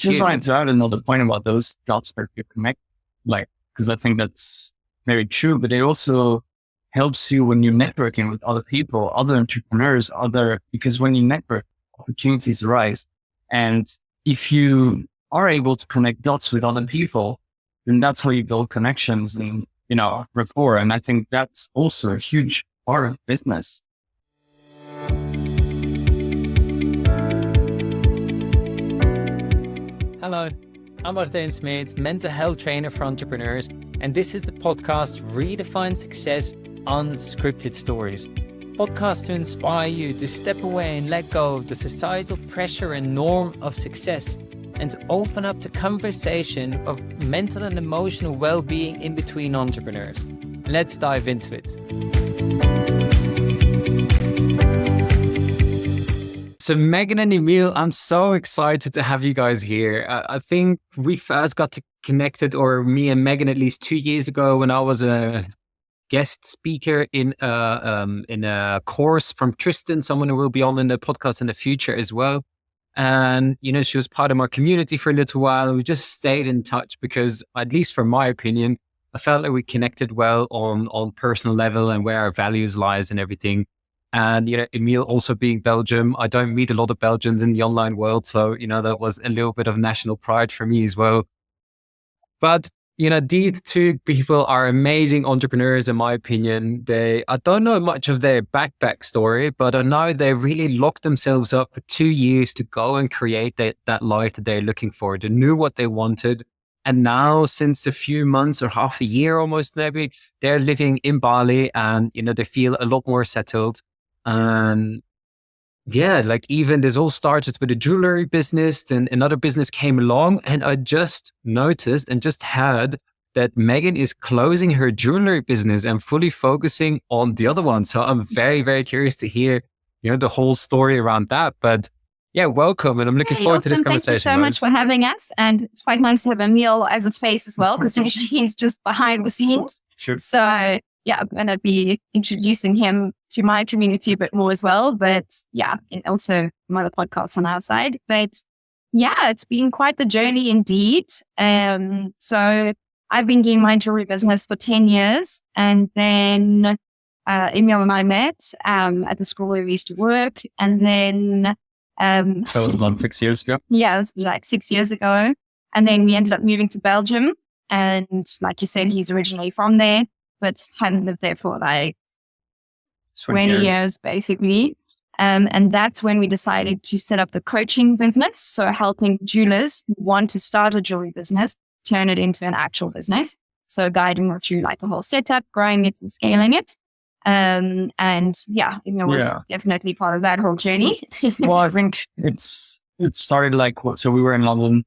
just wanted to add another point about those dots that you connect, like, because I think that's very true, but it also helps you when you're networking with other people, other entrepreneurs, because when you network, opportunities arise. And if you are able to connect dots with other people, then that's how you build connections and, rapport. And I think that's also a huge part of business. Hello, I'm Martin Smith, mental health trainer for entrepreneurs, and this is the podcast Redefine Success, Unscripted Stories. Podcast to inspire you to step away and let go of the societal pressure and norm of success, and to open up the conversation of mental and emotional well-being in between entrepreneurs. Let's dive into it. So Megan and Emil, I'm so excited to have you guys here. I think we first got connected, or me and Megan at least 2 years ago, when I was a guest speaker in a course from Tristan, someone who will be on in the podcast in the future as well. And, she was part of my community for a little while. We just stayed in touch because, at least from my opinion, I felt like we connected well on personal level and where our values lies and everything. And, Emil also being Belgium, I don't meet a lot of Belgians in the online world. So, that was a little bit of national pride for me as well. But, these two people are amazing entrepreneurs, in my opinion. I don't know much of their backstory, but I know they really locked themselves up for 2 years to go and create that life that they're looking for. They knew what they wanted. And now, since a few months or half a year almost, maybe, they're living in Bali and, they feel a lot more settled. And yeah, like even this all started with a jewelry business, and another business came along, and I just noticed and just heard that Megan is closing her jewelry business and fully focusing on the other one. So I'm very, very curious to hear, the whole story around that. But yeah, welcome. And I'm looking forward to this conversation. Thank you so much for having us. And it's quite nice to have Emil as a face as well, because usually he's just behind the scenes. Sure. So yeah, I'm going to be introducing him to my community a bit more as well. But yeah, and also some other podcasts on our side. But yeah, it's been quite the journey indeed. So I've been doing my jewelry business for 10 years. And then Emil and I met at the school where we used to work. And then that was about 6 years ago. Yeah, it was like 6 years ago. And then we ended up moving to Belgium. And like you said, he's originally from there, but hadn't lived there for like 20 years basically. And that's when we decided to set up the coaching business. So helping jewelers who want to start a jewelry business, turn it into an actual business. So guiding them through like the whole setup, growing it and scaling it. And yeah, Emil was definitely part of that whole journey. Well, I think it started like, so we were in London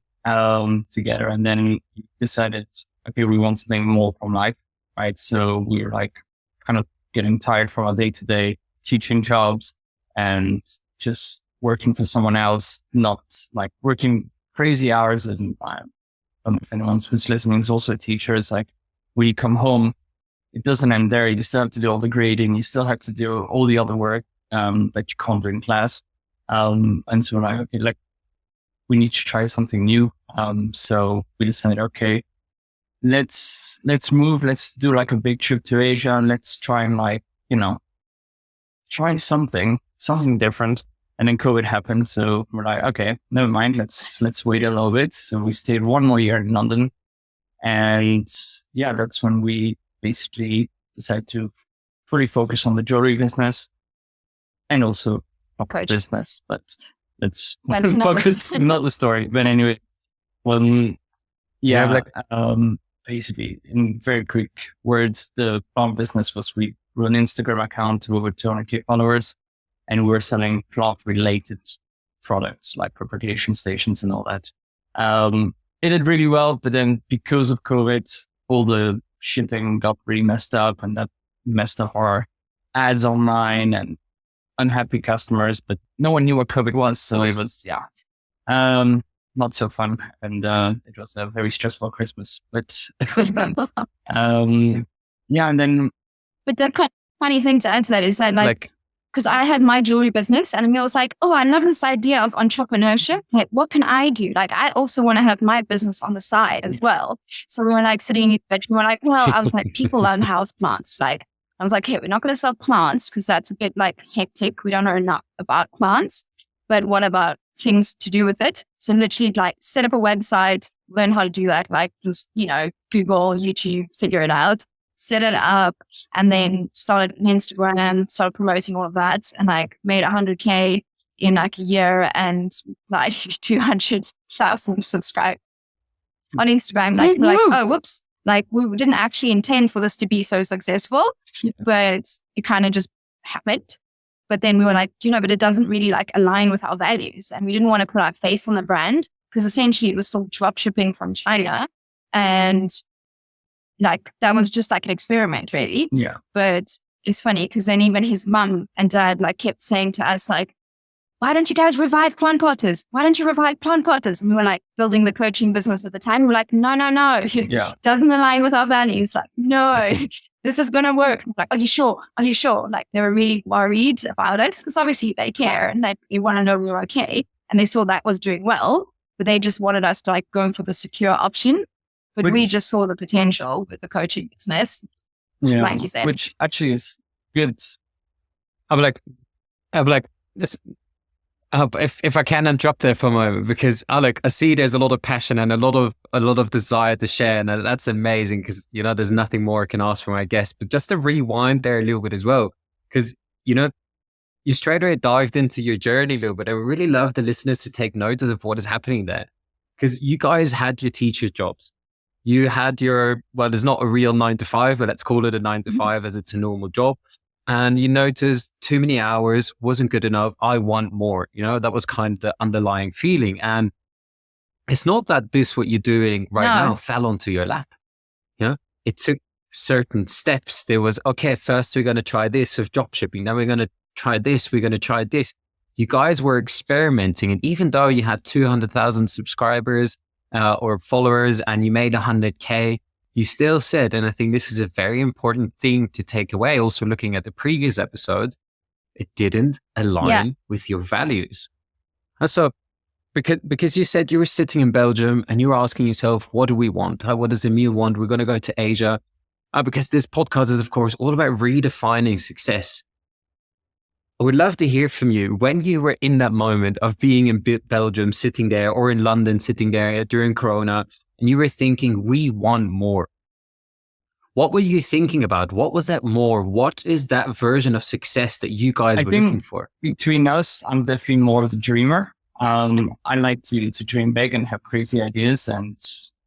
together, and then we decided, okay, we want something more from life, right? So we were like kind of getting tired from our day-to-day teaching jobs and just working for someone else, not like working crazy hours. And if anyone who's listening is also a teacher, it's like when you come home, it doesn't end there. You still have to do all the grading. You still have to do all the other work that you can't do in class. And so like, okay, like we need to try something new. So we decided, okay, let's move. Let's do like a big trip to Asia. And let's try and like, try something different. And then COVID happened. So we're like, okay, never mind. Let's wait a little bit. So we stayed 1 more year in London. And yeah, that's when we basically decided to fully focus on the jewelry business and also business. But let's focus, not the story. But anyway, basically in very quick words, the plant business was we run an Instagram account to over 200,000 followers, and we were selling plant related products like propagation stations and all that. It did really well, but then because of COVID, all the shipping got really messed up, and that messed up our ads online and unhappy customers, but no one knew what COVID was. So it was, not so fun. And it was a very stressful Christmas, but and then. But the funny thing to add to that is that like because I had my jewelry business and Emil was like, oh, I love this idea of entrepreneurship. Like, what can I do? Like, I also want to have my business on the side as well. So we were like sitting in the bedroom. We were like, well, I was like, people learn house plants. Like, I was like, hey, we're not going to sell plants because that's a bit like hectic. We don't know enough about plants, but what about things to do with it? So literally like set up a website, learn how to do that. Like just, Google, YouTube, figure it out, set it up, and then started an Instagram, started promoting all of that, and like made 100K in like a year and like 200,000 subscribers on Instagram. Like, oh, whoops. Like we didn't actually intend for this to be so successful, but it kind of just happened. But then we were like, but it doesn't really like align with our values. And we didn't want to put our face on the brand because essentially it was still drop shipping from China. And like, that was just like an experiment really. Yeah. But it's funny because then even his mum and dad like kept saying to us like, why don't you guys revive plant potters? Why don't you revive plant potters? And we were like building the coaching business at the time. We were like, no. Yeah. Doesn't align with our values. Like, no, this is going to work. Like, are you sure? Like they were really worried about us because obviously they care and they want to know we were okay. And they saw that was doing well, but they just wanted us to like go for the secure option. But we just saw the potential with the coaching business. Yeah. Like you said. Which actually is good. I'm like, this. If I can interrupt there for a moment, because Alec, I see there's a lot of passion and a lot of desire to share, and that's amazing because there's nothing more I can ask for my guest. But just to rewind there a little bit as well, because you straight away dived into your journey a little bit. I would really love the listeners to take notice of what is happening there, because you guys had your teacher jobs, you had there's not a real 9-to-5, but let's call it a 9-to-5 as it's a normal job. And you noticed too many hours wasn't good enough. I want more. That was kind of the underlying feeling. And it's not that what you're doing right now fell onto your lap. It took certain steps. There was, okay, first we're going to try this of drop shipping. Then we're going to try this. We're going to try this. You guys were experimenting. And even though you had 200,000 subscribers or followers and you made 100K, you still said, and I think this is a very important thing to take away, also looking at the previous episodes, it didn't align with your values. And so, because you said you were sitting in Belgium and you were asking yourself, what do we want? What does Emil want? We're going to go to Asia. Because this podcast is, of course, all about redefining success. I would love to hear from you when you were in that moment of being in Belgium, sitting there, or in London, sitting there during Corona, and you were thinking, we want more. What were you thinking about? What was that more? What is that version of success that you guys were looking for? Between us, I'm definitely more of the dreamer. I like to dream big and have crazy ideas, and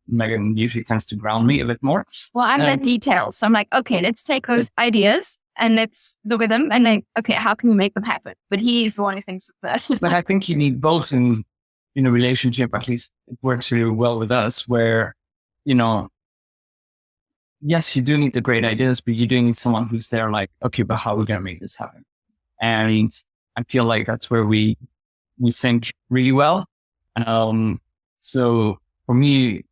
Megan usually tends to ground me a bit more. Well, I'm the details. So I'm like, okay, let's take those ideas and let's look at them and then, okay, how can we make them happen? But he's the one who thinks of that. But I think you need both in a relationship. At least it works really well with us where, yes, you do need the great ideas, but you do need someone who's there like, okay, but how are we going to make this happen? And I feel like that's where we think really well. So for me,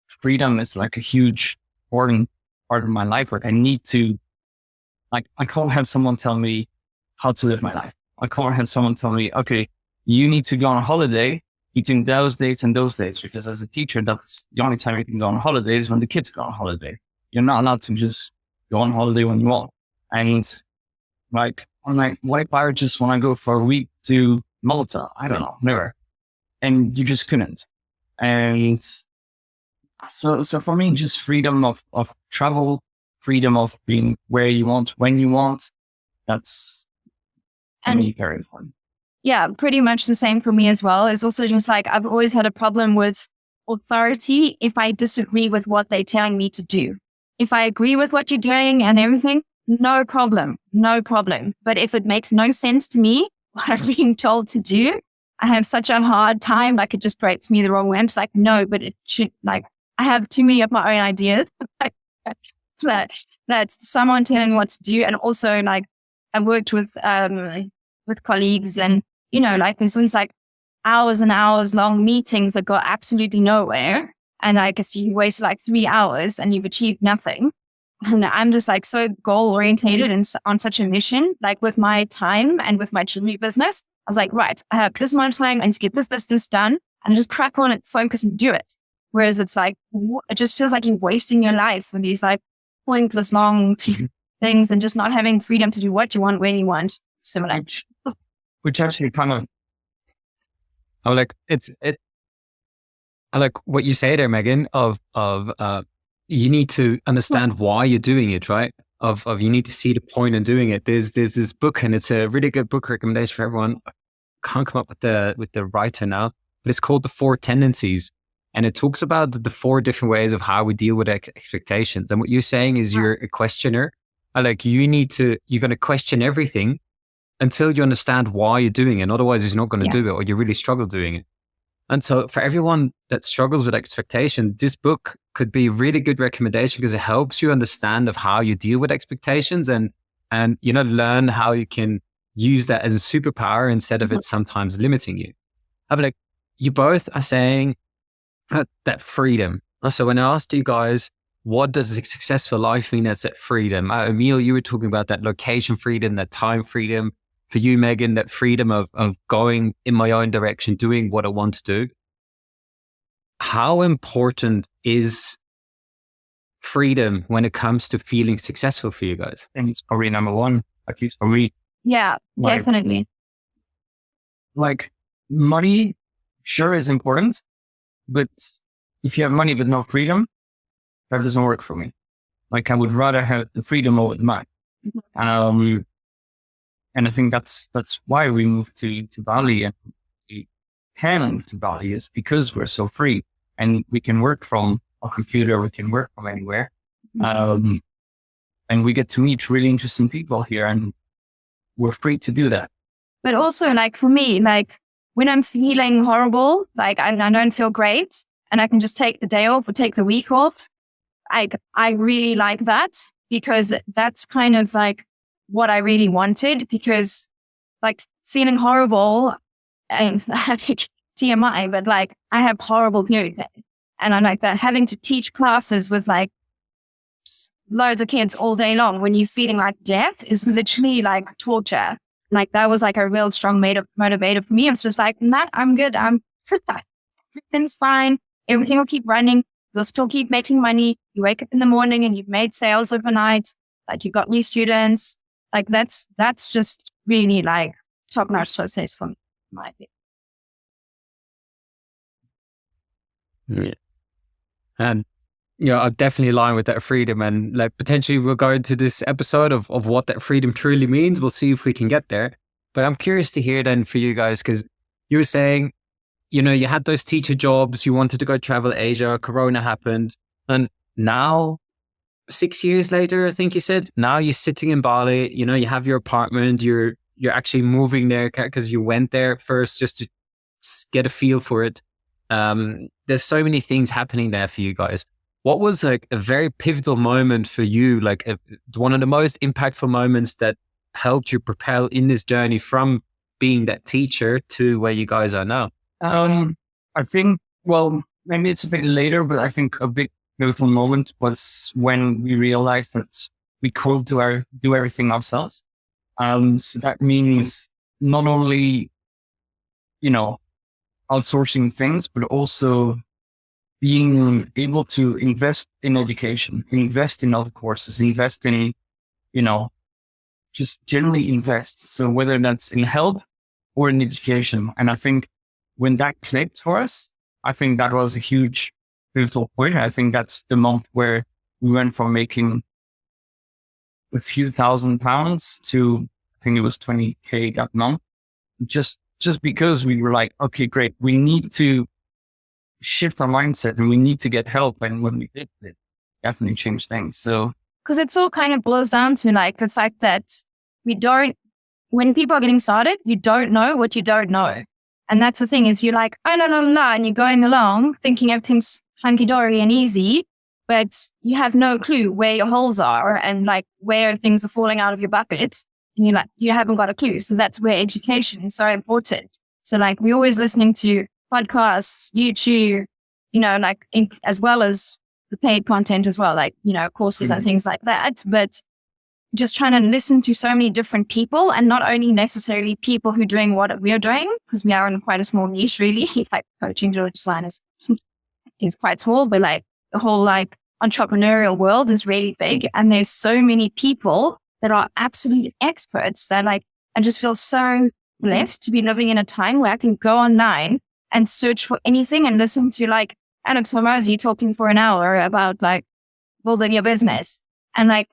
freedom is like a huge important part of my life. Like I need to, I can't have someone tell me how to live my life. I can't have someone tell me, okay, you need to go on a holiday between those dates and those dates, because as a teacher, that's the only time you can go on holidays when the kids go on holiday. You're not allowed to just go on holiday when you want. And I'm like, why if I just want to go for a week to Malta? I don't know, never. And you just couldn't. And so for me, just freedom of travel, freedom of being where you want, when you want, that's for me very important. Yeah, pretty much the same for me as well. It's also just like, I've always had a problem with authority if I disagree with what they're telling me to do. If I agree with what you're doing and everything, no problem. But if it makes no sense to me, what I'm being told to do, I have such a hard time. Like it just breaks me the wrong way. I'm just like, no, but it should, like, I have too many of my own ideas that someone telling me what to do. And also like I worked with colleagues and, like this one's like hours and hours long meetings that go absolutely nowhere. And I guess you wasted like 3 hours and you've achieved nothing. I don't know, I'm just like so goal orientated and on such a mission, like with my time and with my jewelry business. I was like, right, I have this much time. I need to get this done, and just crack on it, focus and do it. Whereas it's like, it just feels like you're wasting your life with these like pointless long things and just not having freedom to do what you want, when you want. Similar. Which actually kind of, I like I like what you say there, Megan, of you need to understand why you're doing it, right? Of you need to see the point in doing it. There's this book, and it's a really good book recommendation for everyone. I can't come up with the writer now, but it's called The Four Tendencies. And it talks about the four different ways of how we deal with expectations. And what you're saying is you're a questioner. Like you're going to question everything until you understand why you're doing it. Otherwise, you're not going to do it, or you really struggle doing it. And so for everyone that struggles with expectations, this book could be a really good recommendation because it helps you understand of how you deal with expectations and learn how you can use that as a superpower instead of it sometimes limiting you. I'm like, you both are saying that freedom. So when I asked you guys, what does a successful life mean? That's that freedom. Emil, you were talking about that location freedom, that time freedom. For you, Megan, that freedom of going in my own direction, doing what I want to do. How important is freedom when it comes to feeling successful for you guys? I think it's probably number one, at least for me. Yeah, definitely. Like money, sure, is important, but if you have money but no freedom, that doesn't work for me. Like I would rather have the freedom over the money. And I think that's why we moved to Bali, and we can to Bali is because we're so free and we can work from a computer, we can work from anywhere. And we get to meet really interesting people here, and we're free to do that. But also like for me, like when I'm feeling horrible, like I don't feel great and I can just take the day off or take the week off. I really like that because that's kind of like what I really wanted, because like feeling horrible and TMI, but like I have horrible period. And I'm like that having to teach classes with like loads of kids all day long when you're feeling like death is literally like torture. Like that was like a real strong motivator for me. It's just like, nah, I'm good. Everything's fine. Everything will keep running. You'll still keep making money. You wake up in the morning and you've made sales overnight. Like you've got new students. Like that's just really like top-notch success for me, in my opinion. Yeah. And I definitely align with that freedom, and like potentially we'll go into this episode of what that freedom truly means. We'll see if we can get there. But I'm curious to hear then for you guys, because you were saying, you had those teacher jobs, you wanted to go travel Asia, Corona happened, and now 6 years later, I think you said, now you're sitting in Bali, you have your apartment, you're actually moving there because you went there first just to get a feel for it. There's so many things happening there for you guys. What was like a very pivotal moment for you? Like one of the most impactful moments that helped you propel in this journey from being that teacher to where you guys are now? I think, well, maybe it's a bit later, but I think a big pivotal moment was when we realized that we could do everything ourselves. So that means not only, outsourcing things, but also being able to invest in education, invest in other courses, invest in, just generally invest. So whether that's in help or in education. And I think when that clicked for us, I think that was a huge pivotal point. I think that's the month where we went from making a few £1,000s to, I think it was 20K that month. Just because we were like, okay, great. We need to shift our mindset and we need to get help. And when we did, it definitely changed things. So, because it's all kind of boils down to like the fact that when people are getting started, you don't know what you don't know. And that's the thing is you're like, oh, no, and you're going along thinking everything's hunky-dory and easy, but you have no clue where your holes are and like where things are falling out of your bucket. And you're like, you haven't got a clue. So that's where education is so important. So like we're always listening to podcasts, YouTube, as well as the paid content as well, like, courses and things like that. But just trying to listen to so many different people, and not only necessarily people who are doing what we're doing, because we are in quite a small niche, really. Like coaching or design is quite small, but like the whole like entrepreneurial world is really big. And there's so many people that are absolute experts that like, I just feel so blessed to be living in a time where I can go online and search for anything and listen to like Alex Hormozy talking for an hour about like building your business. And like,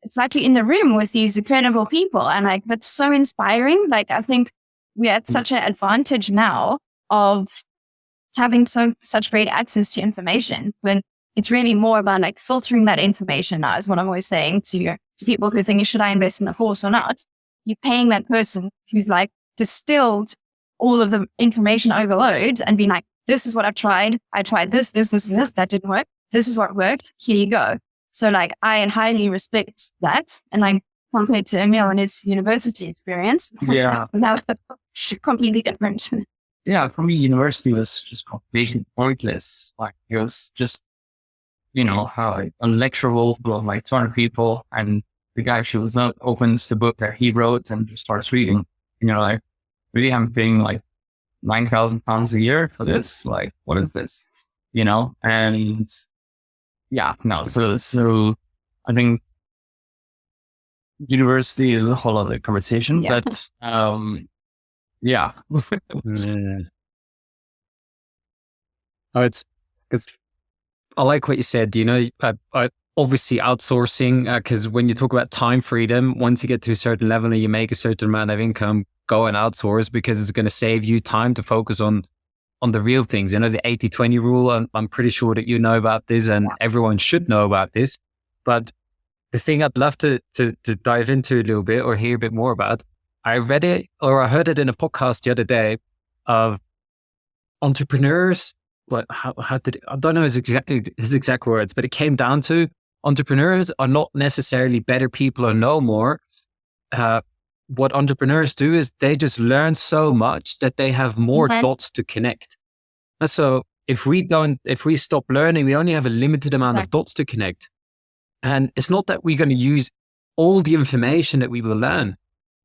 it's like you're in the room with these incredible people. And like, that's so inspiring. Like, I think we're at such an advantage now of having such great access to information, when it's really more about like filtering that information now, is what I'm always saying to people who think, should I invest in a course or not? You're paying that person who's like distilled all of the information overload and being like, this is what I've tried. I tried this, that didn't work. This is what worked. Here you go. So like, I highly respect that. And like, compared to Emil and his university experience, Yeah. that's completely different. Yeah, for me, university was just completely pointless. Like, it was just, how a lecture full of like 200 people, and the guy shows up, opens the book that he wrote and just starts reading. Like, really, I'm paying like £9,000 a year for this. Like, what is this? And yeah, no. So I think university is a whole other conversation, Yeah. but yeah. Oh, it's I like what you said. I obviously outsourcing, because when you talk about time freedom, once you get to a certain level and you make a certain amount of income, go and outsource, because it's going to save you time to focus on the real things. The 80-20 rule. I'm pretty sure that you know about this, and everyone should know about this. But the thing I'd love to dive into a little bit or hear a bit more about, I read it or I heard it in a podcast the other day of entrepreneurs. But how did it, I don't know his exact words, but it came down to entrepreneurs are not necessarily better people or know more. What entrepreneurs do is they just learn so much that they have more dots to connect. And so if we stop learning, we only have a limited amount of dots to connect. And it's not that we're going to use all the information that we will learn,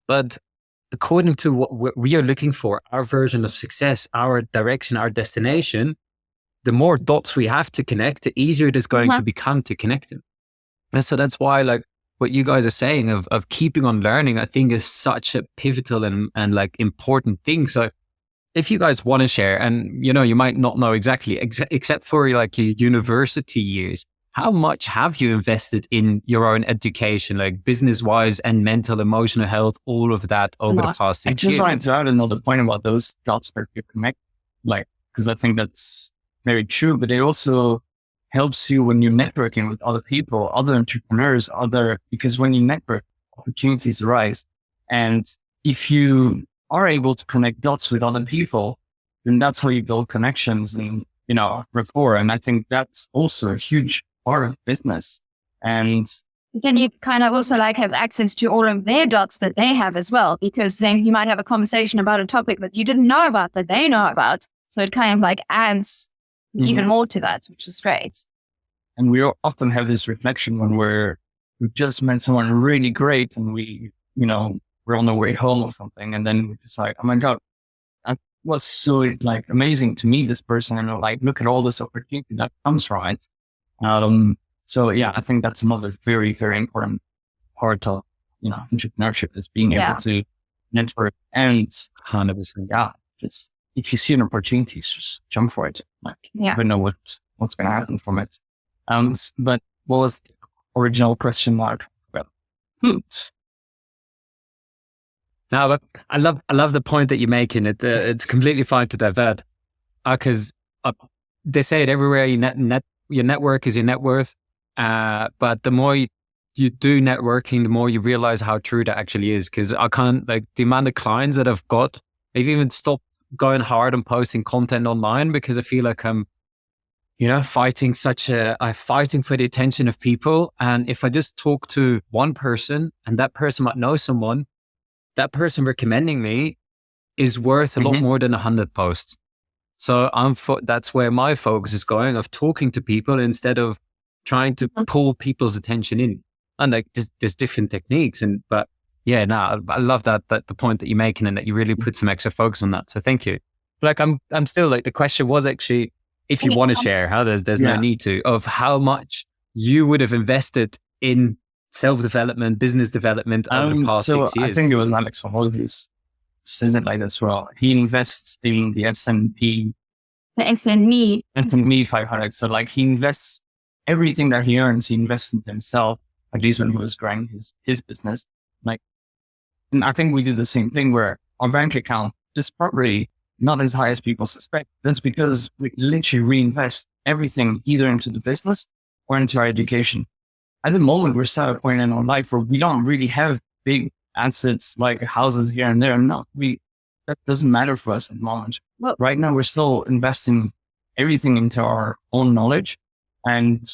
but according to what we are looking for, our version of success, our direction, our destination, the more dots we have to connect, the easier it is going to become to connect them. And so that's why, like, what you guys are saying of keeping on learning, I think is such a pivotal and like important thing. So if you guys want to share, and you might not know exactly, except for like your university years, how much have you invested in your own education, like business wise and mental, emotional health, all of that over the past 6 years? I just wanted to add another point about those dots that you connect, like, because I think that's very true, but it also helps you when you're networking with other people, other entrepreneurs, because when you network, opportunities arise. And if you are able to connect dots with other people, then that's how you build connections and, rapport. And I think that's also a huge part of business. And then you kind of also like have access to all of their dots that they have as well, because then you might have a conversation about a topic that you didn't know about that they know about. So it kind of like adds even more to that, which is great. And we often have this reflection when we just met someone really great and we're on the way home or something. And then we're just like, oh my God, that was so like amazing to meet this person. And like, look at all this opportunity that comes from it. So yeah, I think that's another very, very important part of, entrepreneurship, is being able to network and 100%. Yeah. Just if you see an opportunity, just jump for it. Like, you never know what's going to happen from it. But what was the original question mark? Well, Now, but I love the point that you're making. It's completely fine to divert, because they say it everywhere. Your network is your net worth. But the more you do networking, the more you realize how true that actually is. Because I can't, like, the amount of clients that I've got, they've even stopped going hard and posting content online because I feel like I'm fighting for the attention of people. And if I just talk to one person and that person might know someone, that person recommending me is worth a lot more than 100 posts. So that's where my focus is going, of talking to people instead of trying to pull people's attention in. And like there's different techniques. But yeah, no, I love that the point that you're making and that you really put some extra focus on that. So thank you. Like I'm still like, the question was actually, if you want to share, how there's no need to, of how much you would have invested in self-development, business development over the past 6 years. I think it was Alex who says it like this. Well, he invests in the S&P. The S&P 500. So like he invests everything that he earns, he invests in himself, at least when he was growing his business. Like, and I think we do the same thing where our bank account is probably not as high as people suspect. That's because we literally reinvest everything either into the business or into our education. At the moment, we're still at a point in our life where we don't really have big assets like houses here and there. No, that doesn't matter for us at the moment. Well, right now, we're still investing everything into our own knowledge, and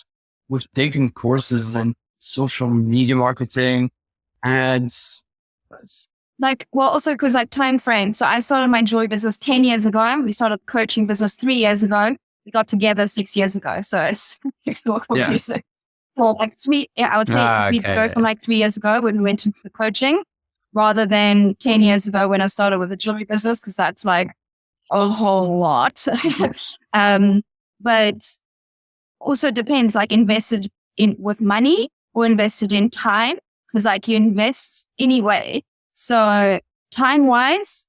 we've taken courses in social media marketing, ads. Like, well, also because like time frame. So I started my jewelry business 10 years ago. We started coaching business 3 years ago. We got together 6 years ago. So it's well, like I would say we'd go from like 3 years ago when we went into the coaching rather than 10 years ago when I started with the jewelry business, because that's like a whole lot. But also depends, like invested in with money or invested in time, because like you invest anyway. So time wise,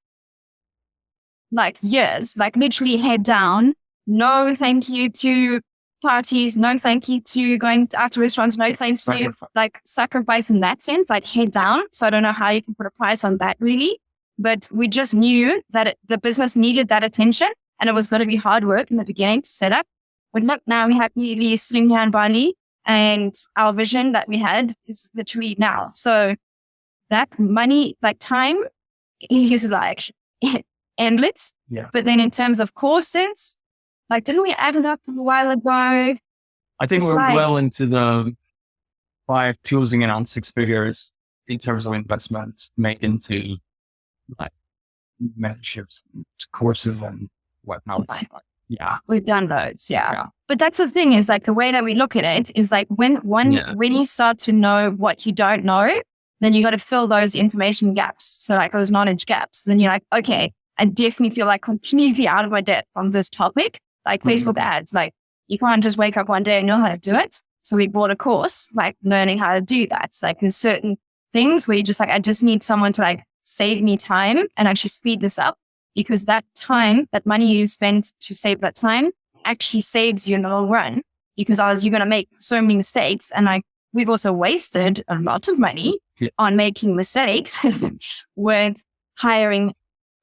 like years, like literally head down. No, thank you to parties. No, thank you to going out to restaurants. No, thank you. Like sacrifice in that sense, like head down. So I don't know how you can put a price on that really, but we just knew that the business needed that attention and it was going to be hard work in the beginning to set up. But look, now we happily sitting here in Bali and our vision that we had is literally now. So that money, like time is like endless. Yeah. But then in terms of courses, like, didn't we add it up a while ago? I think we're well into the 5, closing in on 6 figures in terms of investment made into like memberships, courses and whatnot. Yeah. We've done loads. Yeah. But that's the thing is like the way that we look at it is like when you start to know what you don't know, then you got to fill those information gaps. So like those knowledge gaps. Then you're like, okay, I definitely feel like completely out of my depth on this topic. Like Facebook ads, like you can't just wake up one day and know how to do it. So we bought a course, like learning how to do that. It's like there's certain things where you just like, I just need someone to like save me time and actually speed this up, because that time, that money you spend to save that time actually saves you in the long run, because otherwise you're going to make so many mistakes. And like we've also wasted a lot of money on making mistakes with hiring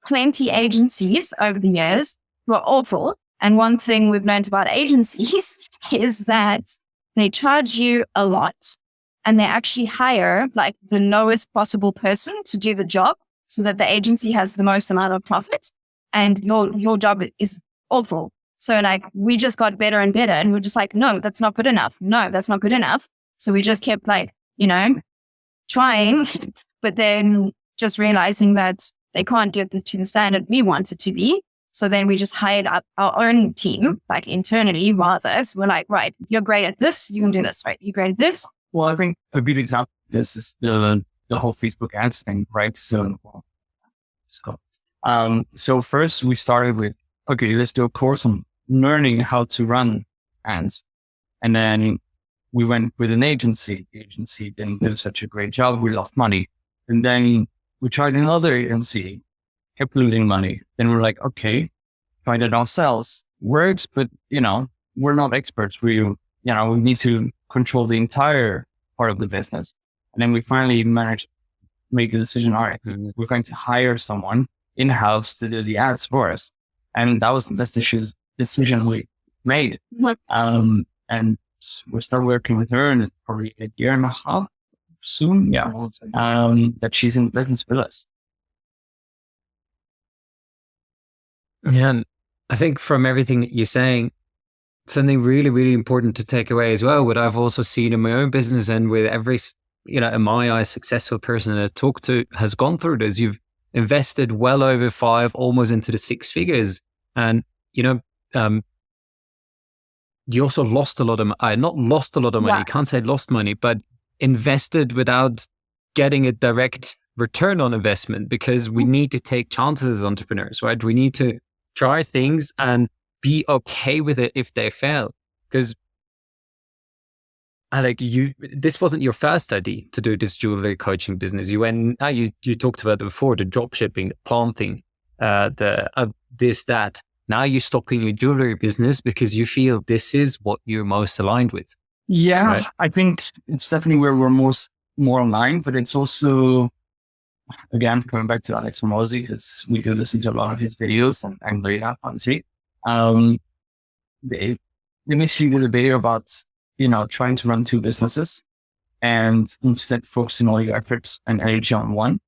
plenty agencies over the years who are awful. And one thing we've learned about agencies is that they charge you a lot and they actually hire like the lowest possible person to do the job so that the agency has the most amount of profit and your job is awful. So like we just got better and better and we're just like, no, that's not good enough. No, that's not good enough. So we just kept like, trying, but then just realizing that they can't do it to the standard we want it to be. So then we just hired up our own team, like internally rather. So we're like, right, you're great at this, you can do this, right? You're great at this. Well, I think a good example of this is the whole Facebook ads thing, right? So first we started with, okay, let's do a course on learning how to run ads. And then we went with an agency. The agency didn't do such a great job. We lost money. And then we tried another agency, kept losing money. Then we're like, okay, tried it ourselves. Works, but we're not experts. We need to control the entire part of the business. And then we finally managed to make a decision. All right, we're going to hire someone in-house to do the ads for us. And that was the best decision we made. And we started working with her in probably a year and a half soon. Yeah. That she's in business with us. Yeah. And I think from everything that you're saying, something really, really important to take away as well, what I've also seen in my own business and with every, in my eyes, successful person that I talk to has gone through this. You've invested well over 5, almost into the 6 figures. And, you also lost a lot of, not lost a lot of money, Yeah. you can't say lost money, but invested without getting a direct return on investment, because we need to take chances as entrepreneurs, right? We need to try things and be okay with it if they fail. Because this wasn't your first idea to do this jewelry coaching business. You went, you talked about it before, the drop shipping, the planting, this, that. Now you're stopping your jewelry business because you feel this is what you're most aligned with. Yeah, right? I think it's definitely where we're more aligned, but it's also, again, coming back to Alex Hormozi, because we do listen to a lot of his videos and very honestly, they basically did a video about, trying to run two businesses and instead focusing all your efforts and energy on one.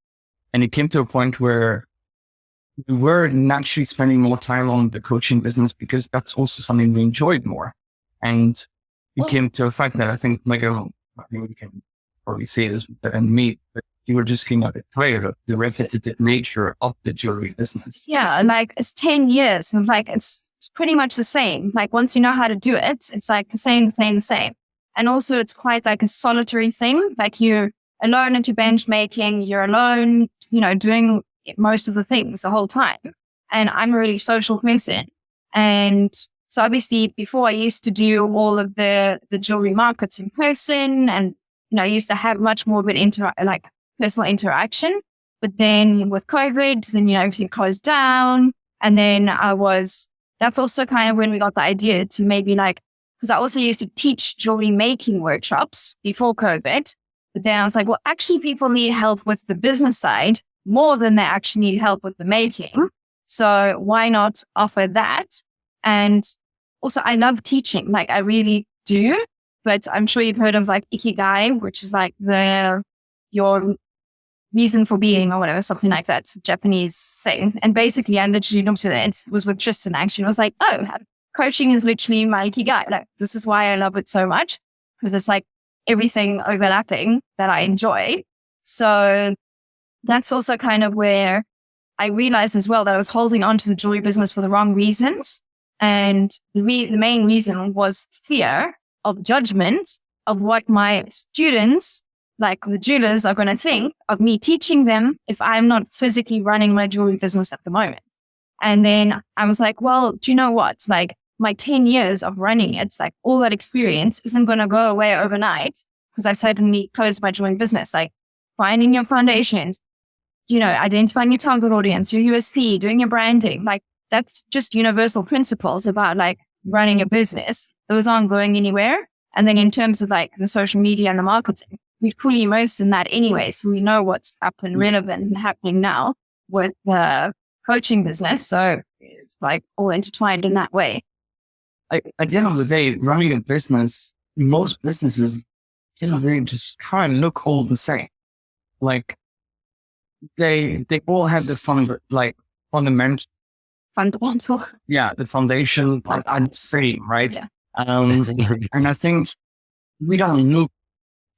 And it came to a point where we were naturally spending more time on the coaching business because that's also something we enjoyed more. And it came to a fact that I think, we can probably say this better than me, but you were just getting a bit tired of the repetitive nature of the jewelry business. Yeah, like it's 10 years and like it's pretty much the same. Like once you know how to do it, it's like the same. And also it's quite like a solitary thing. Like you're alone into bench making, you're alone, doing most of the things the whole time. And I'm a really social person. And so obviously before I used to do all of the jewelry markets in person, and, I used to have much more of an personal interaction. But then with COVID, then, everything closed down. And then that's also kind of when we got the idea to maybe because I also used to teach jewelry making workshops before COVID. But then I was like, well, actually people need help with the business side more than they actually need help with the making. So why not offer that? And also I love teaching, I really do. But I'm sure you've heard of Ikigai, which is your reason for being or whatever, something like that. It's a Japanese thing. And basically I literally looked at it, was with Tristan actually. I was like, oh, coaching is literally my Ikigai. This is why I love it so much, because it's everything overlapping that I enjoy. So that's also kind of where I realized as well that I was holding on to the jewelry business for the wrong reasons. And the main reason was fear of judgment of what my students, like the jewelers, are going to think of me teaching them if I'm not physically running my jewelry business at the moment. And then I was like, well, do you know what? My 10 years of running it, all that experience isn't going to go away overnight because I suddenly closed my jewelry business. Finding your foundations, identifying your target audience, your USP, doing your branding, that's just universal principles about running a business. Those aren't going anywhere. And then in terms of the social media and the marketing, we're fully immersed in that anyway. So we know what's up and relevant and happening now with the coaching business. So it's all intertwined in that way. At the end of the day, running a business, most businesses, they just kind of look all the same. They all have the fundamental. Yeah, the foundation are the same, right? Yeah. And I think we don't look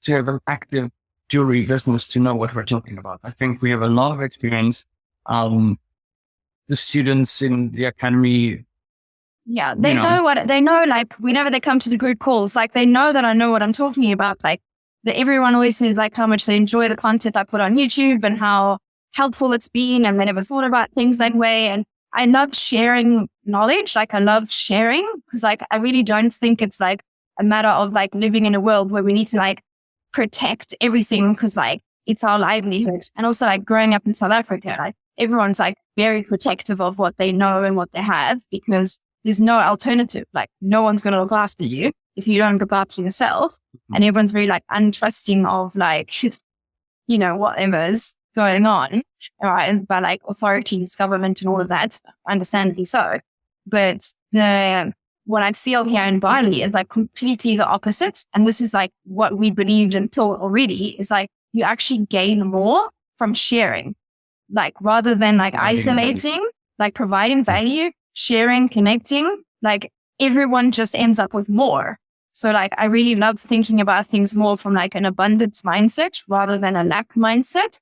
to have an active jewelry business to know what we're talking about. I think we have a lot of experience. The students in the academy, yeah, they know whenever they come to the group calls, they know that I know what I'm talking about. That everyone always says how much they enjoy the content I put on YouTube and how helpful it's been, and they never thought about things that way. And I love sharing knowledge. I love sharing because I really don't think it's a matter of living in a world where we need to protect everything because it's our livelihood. And also growing up in South Africa, everyone's very protective of what they know and what they have because there's no alternative. No one's going to look after you if you don't look after yourself. Mm-hmm. And everyone's very untrusting of whatever's going on, right? By authorities, government and all of that, understandably so. But what I feel here in Bali is completely the opposite. And this is what we believed until already is you actually gain more from sharing, rather than isolating, providing value, sharing, connecting, everyone just ends up with more. So I really love thinking about things more from an abundance mindset rather than a lack mindset.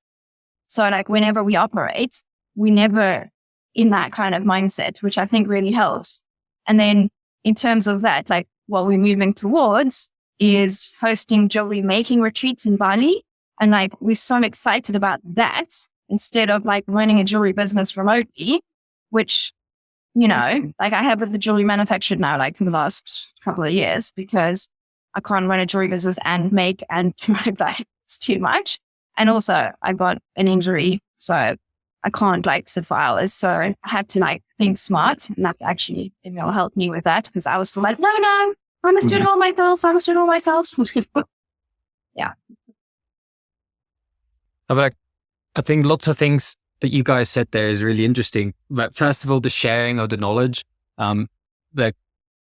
So whenever we operate, we never in that kind of mindset, which I think really helps. And then in terms of that, what we're moving towards is hosting jewelry making retreats in Bali. And like, we're so excited about that instead of like running a jewelry business remotely, which, you know, like I have with the jewelry manufactured now, like in the last couple of years, because I can't run a jewelry business and make and promote that. It's too much. And also I got an injury, so I can't like sit for hours. So I had to like think smart, and that actually Emil helped me with that, because I was still like, no, I must do it all myself. Yeah. But I think lots of things that you guys said there is really interesting. But first of all, the sharing of the knowledge. Like,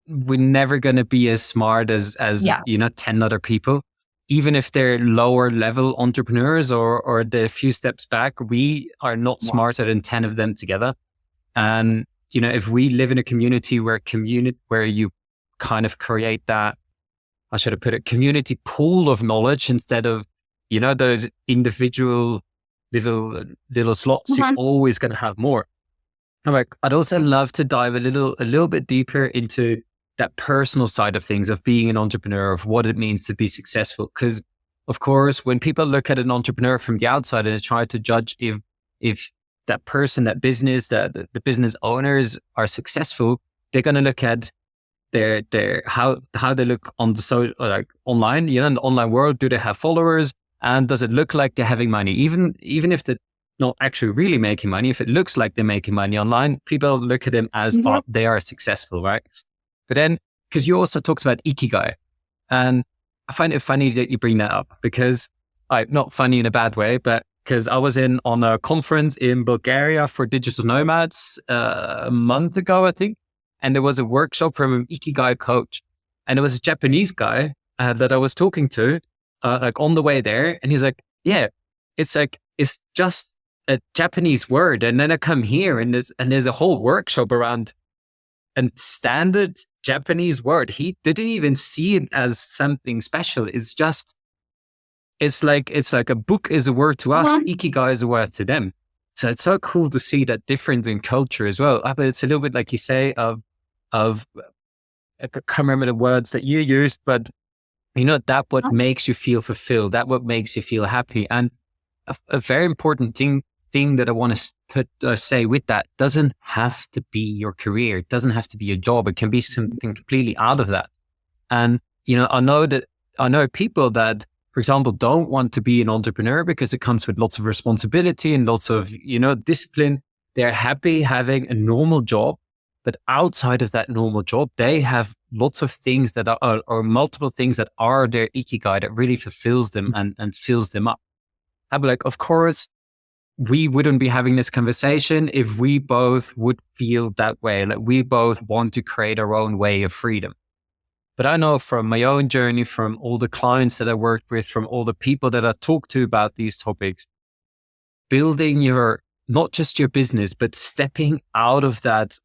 we're never going to be as smart as 10 other people, even if they're lower level entrepreneurs or they're a few steps back. We are not smarter than 10 of them together. And you know, if we live in a community where you kind of create that, how should I put it, community pool of knowledge instead of, you know, those individual little slots, you're always going to have more. I'd also love to dive a little bit deeper into that personal side of things, of being an entrepreneur, of what it means to be successful. Because of course, when people look at an entrepreneur from the outside and they try to judge if that person, that business, the business owners are successful, they're going to look at their how they look on the like online, you know, in the online world. Do they have followers? And does it look like they're having money? Even if they're not actually really making money, if it looks like they're making money online, people look at them as they are successful, right? But then, because you also talked about Ikigai, and I find it funny that you bring that up, because not funny in a bad way, but because I was on a conference in Bulgaria for digital nomads a month ago, I think. And there was a workshop from an Ikigai coach, and it was a Japanese guy that I was talking to, like on the way there. And he's like, yeah, it's just a Japanese word. And then I come here and there's a whole workshop around a standard Japanese word. He didn't even see it as something special. It's like a book is a word to us. Ikigai is a word to them. So it's so cool to see that difference in culture as well. But it's a little bit like you say of I can't remember the words that you used, but you know, that what makes you feel fulfilled, that what makes you feel happy. And a very important thing that I want to say with that, doesn't have to be your career. It doesn't have to be your job. It can be something completely out of that. And, you know, I know people that, for example, don't want to be an entrepreneur because it comes with lots of responsibility and lots of, you know, discipline. They're happy having a normal job, but outside of that normal job, they have lots of things that are, or multiple things that are their ikigai that really fulfills them and fills them up. I'd be like, of course, we wouldn't be having this conversation if we both would feel that way. Like, we both want to create our own way of freedom. But I know from my own journey, from all the clients that I worked with, from all the people that I talked to about these topics, building not just your business, but stepping out of that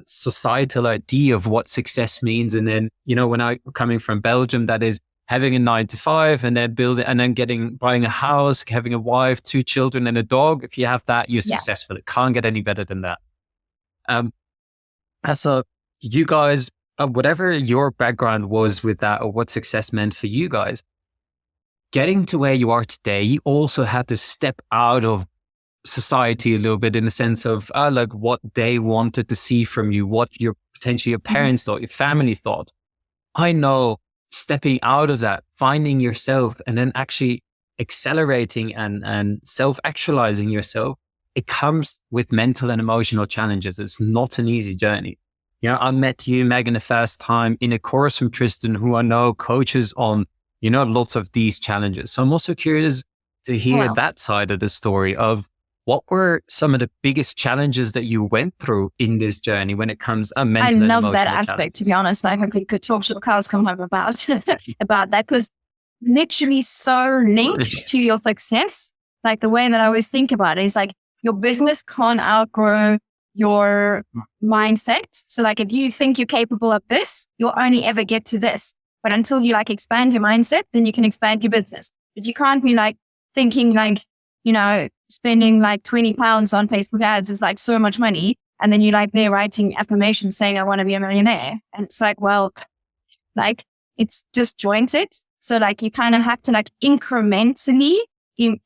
societal idea of what success means. And then, you know, when I coming from Belgium, that is having a 9-to-5 and then buying a house, having a wife, 2 children and a dog. If you have that, you're successful. It can't get any better than that. So you guys, whatever your background was with that or what success meant for you guys, getting to where you are today, you also had to step out of society a little bit, in the sense of like what they wanted to see from you, what potentially your parents thought, your family thought. I know stepping out of that, finding yourself, and then actually accelerating and self-actualizing yourself, it comes with mental and emotional challenges. It's not an easy journey. You know, I met you, Megan, the first time in a course from Tristan, who I know coaches on, you know, lots of these challenges. So I'm also curious to hear that side of the story of what were some of the biggest challenges that you went through in this journey when it comes to mental and emotional I love that aspect, challenges. to be honest. Like, I could talk to the cows come home about that, because literally so linked to your success. Like, the way that I always think about it is like, your business can't outgrow your mindset. So like, if you think you're capable of this, you'll only ever get to this. But until you like expand your mindset, then you can expand your business. But you can't be like thinking like, you know, spending like 20 pounds on Facebook ads is like so much money. And then you're like there writing affirmations saying, I want to be a millionaire. And it's like, well, Like it's disjointed. So like you kind of have to like incrementally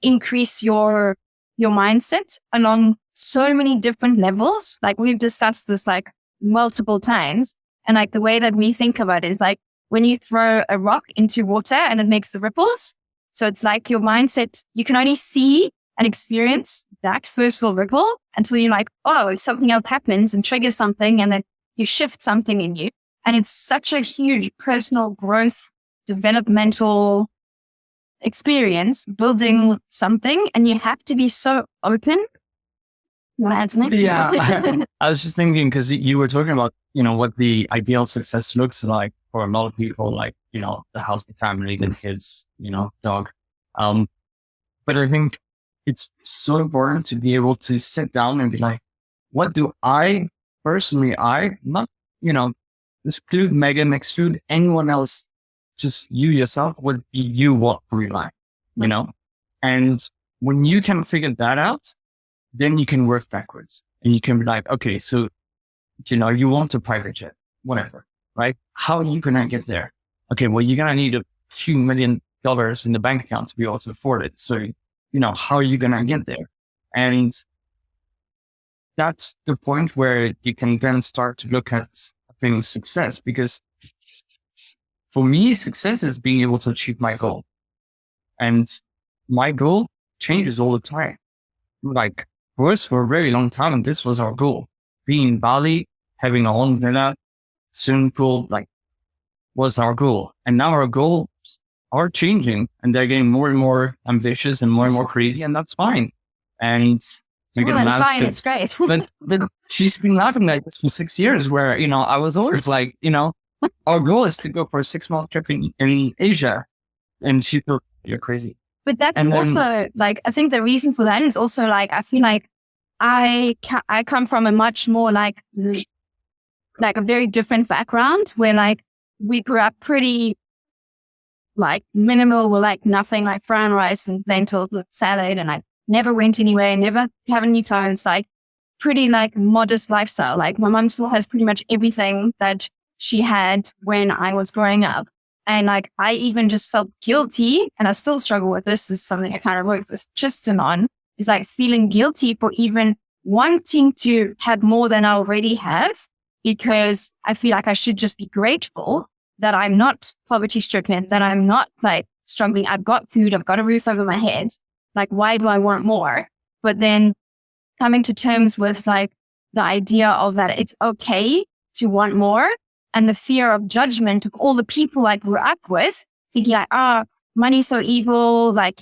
increase your mindset along so many different levels. Like we've discussed this like multiple times. And like the way that we think about it is like when you throw a rock into water and it makes the ripples. So it's like your mindset, you can only see and experience that first little ripple until you're like, oh, something else happens and triggers something, and then you shift something in you. And it's such a huge personal growth, developmental experience building something, and you have to be so open. Yeah. I was just thinking, because you were talking about, what the ideal success looks like for a lot of people, like, the house, the family, the kids, dog. But I think it's so important to be able to sit down and be like, what do I personally, not, exclude Megan, exclude anyone else, just you yourself, what do you want for your life, And when you can figure that out, then you can work backwards and you can be like, okay, so, you want a private jet, whatever, right? How are you going to get there? Okay, well, you're going to need a few $1 million in the bank account to be able to afford it. So, how are you going to get there? And that's the point where you can then start to look at success, because for me, success is being able to achieve my goal. And my goal changes all the time. Like for us, for a very long time, and this was our goal. Being in Bali, having our own villa, swimming pool, like was our goal. And now our goals are changing and they're getting more and more ambitious and more crazy, and that's fine. And we get fine, it's great. but she's been laughing like this for 6 years, where, I was always like, our goal is to go for a 6-month trip in Asia. And she thought, you're crazy. But that's also like, I think the reason for that is also like, I feel like I come from a much more like a very different background, where like we grew up pretty like minimal, with like nothing, like brown rice and lentils with salad, and I never went anywhere, never have any clothes, like pretty like modest lifestyle. Like my mom still has pretty much everything that she had when I was growing up. And like, I even just felt guilty, and I still struggle with this. This is something I kind of work with Tristan on, is like feeling guilty for even wanting to have more than I already have, because I feel like I should just be grateful that I'm not poverty stricken, that I'm not like struggling. I've got food, I've got a roof over my head. Like, why do I want more? But then coming to terms with like the idea of that it's okay to want more, and the fear of judgment of all the people I grew up with, thinking like, money's so evil, like,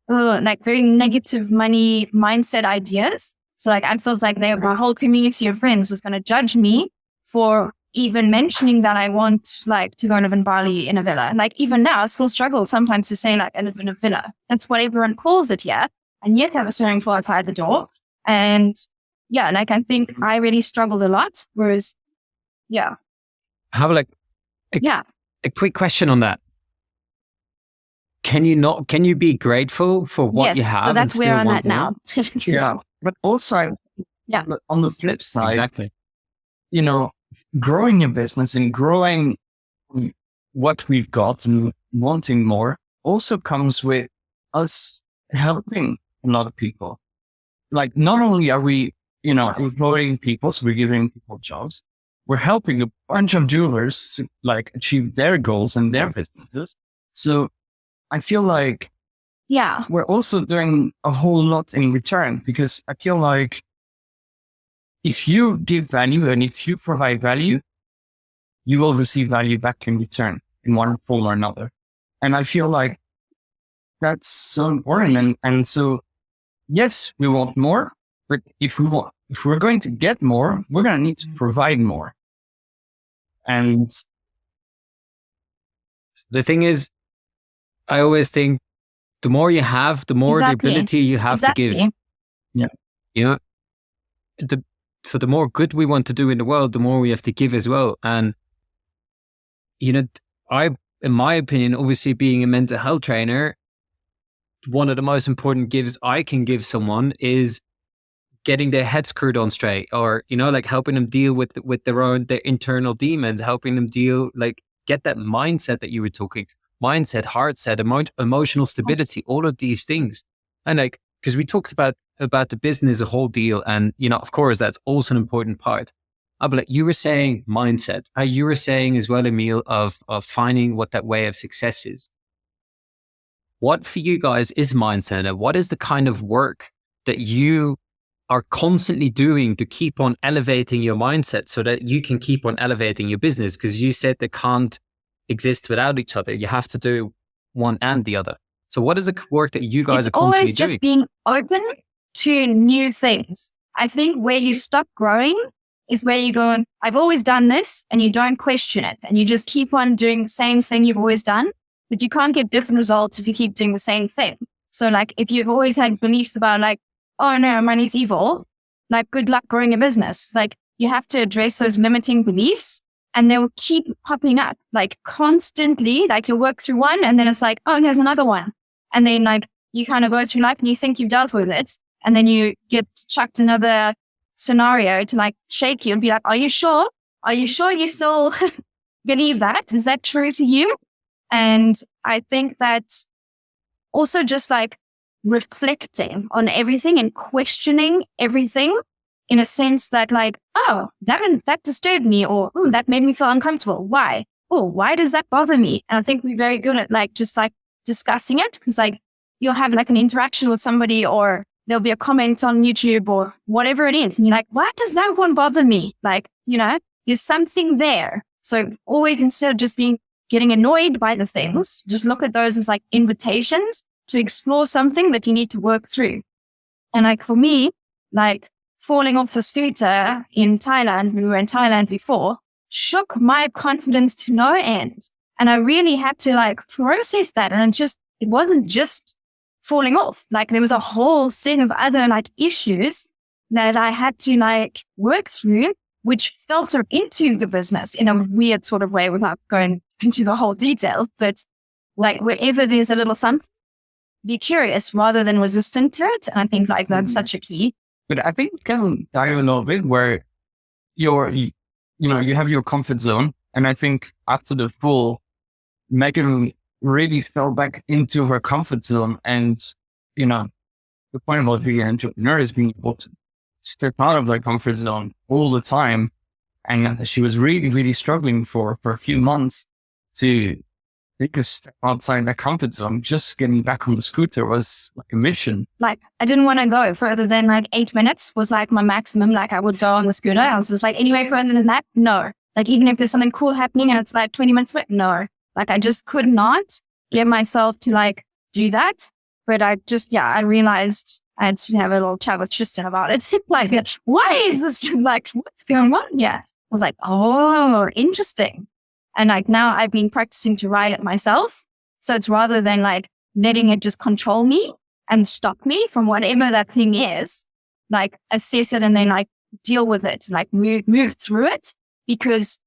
like very negative money mindset ideas. So like, I felt like my whole community of friends was going to judge me for even mentioning that I want like to go and live in Bali in a villa. And like, even now I still struggle sometimes to say like, I live in a villa. That's what everyone calls it here. And yet have a swimming pool outside the door. And yeah, like I think I really struggled a lot. Whereas, yeah. I have like a quick question on that. Can you be grateful for what you have? So that's where I'm at now. Yeah. But also, on the flip side, exactly. Growing your business and growing what we've got and wanting more also comes with us helping a lot of people. Like, not only are we, employing people, so we're giving people jobs, we're helping a bunch of jewelers to like achieve their goals and their businesses. So I feel like we're also doing a whole lot in return, because I feel like if you give value and if you provide value, you will receive value back in return in one form or another. And I feel like that's so important. And so, yes, we want more, but if we're going to get more, we're going to need to provide more. And the thing is, I always think the more you have, the more the ability you have to give. Yeah. So the more good we want to do in the world, the more we have to give as well. And, in my opinion, obviously being a mental health trainer, one of the most important gifts I can give someone is getting their head screwed on straight, or, like helping them deal with their internal demons, helping them deal, like get that mindset that you were talking, mindset, heart set, emotional stability, all of these things. And like, because we talked about the business, the whole deal. And, you know, of course, that's also an important part. But like you were saying mindset, you were saying as well, Emil, of finding what that way of success is. What for you guys is mindset? And what is the kind of work that you are constantly doing to keep on elevating your mindset so that you can keep on elevating your business? Because you said they can't exist without each other. You have to do one and the other. So what is the work that you guys are constantly doing? It's always just being open to new things. I think where you stop growing is where you go, I've always done this, and you don't question it. And you just keep on doing the same thing you've always done, but you can't get different results if you keep doing the same thing. So like if you've always had beliefs about like, oh no, money's evil, like good luck growing a business. Like you have to address those limiting beliefs, and they will keep popping up like constantly. Like you'll work through one, and then it's like, oh, there's another one. And then like you kind of go through life and you think you've dealt with it. And then you get chucked another scenario to like shake you and be like, are you sure? Are you sure you still believe that? Is that true to you? And I think that also just like reflecting on everything and questioning everything in a sense that like, oh, that disturbed me, or oh, that made me feel uncomfortable. Why? Oh, why does that bother me? And I think we're very good at like just like discussing it, because like you'll have like an interaction with somebody, or there'll be a comment on YouTube or whatever it is. And you're like, why does that one bother me? Like, you know, there's something there. So always, instead of just getting annoyed by the things, just look at those as like invitations to explore something that you need to work through. And like for me, like falling off the scooter in Thailand, when we were in Thailand before, shook my confidence to no end. And I really had to like process that. And it wasn't just falling off. Like there was a whole set of other like issues that I had to like work through, which filter into the business in a weird sort of way without going into the whole details. But like wherever there's a little something, be curious rather than resistant to it. And I think like that's such a key. But I think kind of dive a little bit where you have your comfort zone. And I think after the fall, Megan really fell back into her comfort zone. And, you know, the point about being an entrepreneur is being able to step out of their comfort zone all the time. And she was really, really struggling for a few months to take a step outside that comfort zone. Just getting back on the scooter was like a mission. Like I didn't want to go further than like 8 minutes was like my maximum. Like I would go on the scooter. I was just like, anyway, further than that, no. Like even if there's something cool happening and it's like 20 minutes away, no. Like I just could not get myself to like do that. But I realized I had to have a little chat with Tristan about it. Like, why is this like, what's going on? Yeah. I was like, oh, interesting. And like now I've been practicing to write it myself. So it's rather than like letting it just control me and stop me from whatever that thing is, like assess it and then like deal with it, like move through it. Because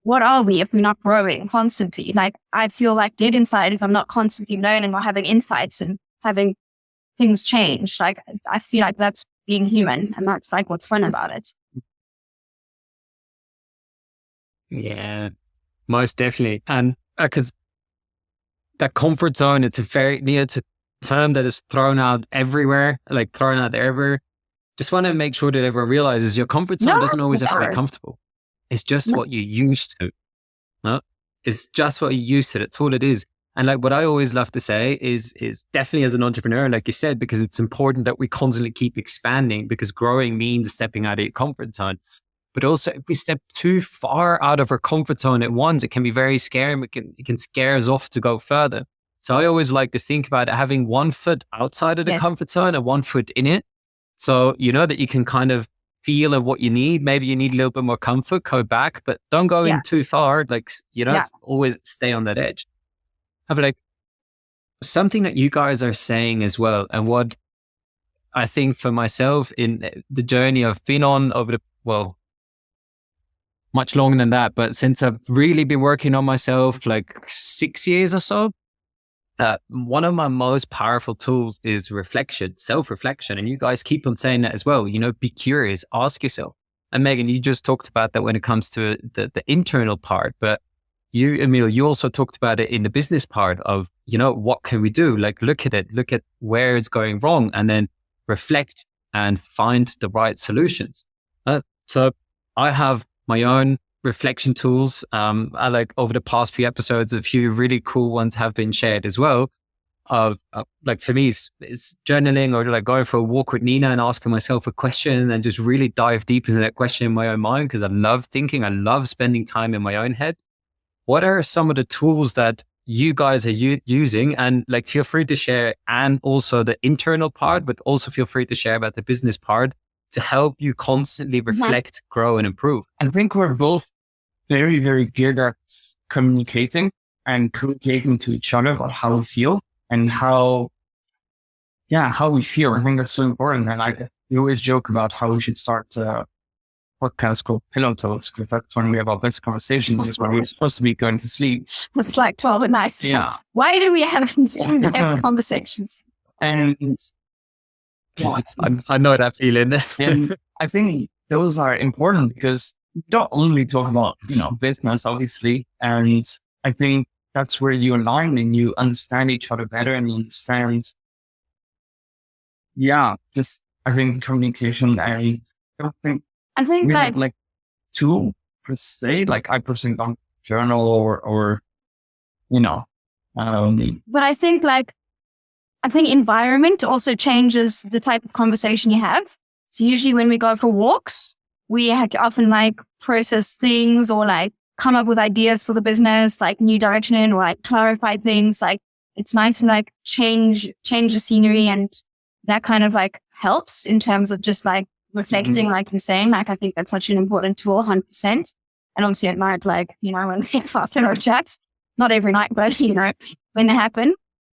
what are we if we're not growing constantly? Like I feel like dead inside if I'm not constantly learning or having insights and having things change. Like I feel like that's being human, and that's like what's fun about it. Yeah, most definitely. And because that comfort zone, it's a term that is thrown out everywhere. Just want to make sure that everyone realizes your comfort zone doesn't always have to be comfortable. It's just what you're used to. No? It's just what you're used to. That's all it is. And like what I always love to say is definitely as an entrepreneur, like you said, because it's important that we constantly keep expanding, because growing means stepping out of your comfort zone. But also if we step too far out of our comfort zone at once, it can be very scary and it can scare us off to go further. So I always like to think about having 1 foot outside of the comfort zone and 1 foot in it. So you know that you can kind of feel of what you need. Maybe you need a little bit more comfort, go back, but don't go in too far. Like, always stay on that edge. But like something that you guys are saying as well, and what I think for myself in the journey I've been on much longer than that, but since I've really been working on myself, like 6 years or so, one of my most powerful tools is reflection, self-reflection. And you guys keep on saying that as well. Be curious, ask yourself. And Megan, you just talked about that when it comes to the internal part, but you, Emil, you also talked about it in the business part of, what can we do? Like, look at it, look at where it's going wrong, and then reflect and find the right solutions. So I have my own reflection tools. I like over the past few episodes, a few really cool ones have been shared as well. Like for me, it's journaling or like going for a walk with Nina and asking myself a question and just really dive deep into that question in my own mind, because I love thinking, I love spending time in my own head. What are some of the tools that you guys are using? And like, feel free to share, and also the internal part, but also feel free to share about the business part to help you constantly reflect, grow, and improve. I think we're both very, very good at communicating to each other about how we feel and how we feel. I think that's so important. And we always joke about how we should start podcast called Pillow Talks, because that's when we have our best conversations, is when we're supposed to be going to sleep. It's like 12 at night. Yeah. Why do we have conversations? And I know that feeling. and I think those are important because you don't only talk about, business, obviously. And I think that's where you align and you understand each other better and you understand, I think communication. And I think like tool per se, like I personally don't journal or but I think environment also changes the type of conversation you have. So usually when we go for walks, we have to often like process things or like come up with ideas for the business, like new direction or like clarify things. Like it's nice to like change the scenery, and that kind of like helps in terms of just like reflecting, like you're saying. Like I think that's such an important tool, 100%. And obviously at night, like, when we have our chats, not every night, but when they happen.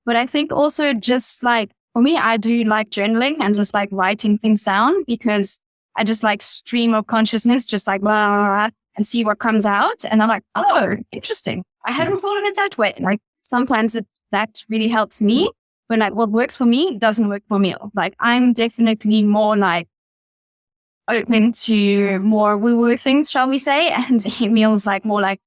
But I think also just like, for me, I do like journaling and just like writing things down, because I just like stream of consciousness, just like blah, blah, blah, and see what comes out. And I'm like, oh, interesting. I hadn't thought of it that way. Like sometimes that really helps me, but like what works for me doesn't work for me. Like I'm definitely more like open to more woo-woo things, shall we say. And Emil's like more like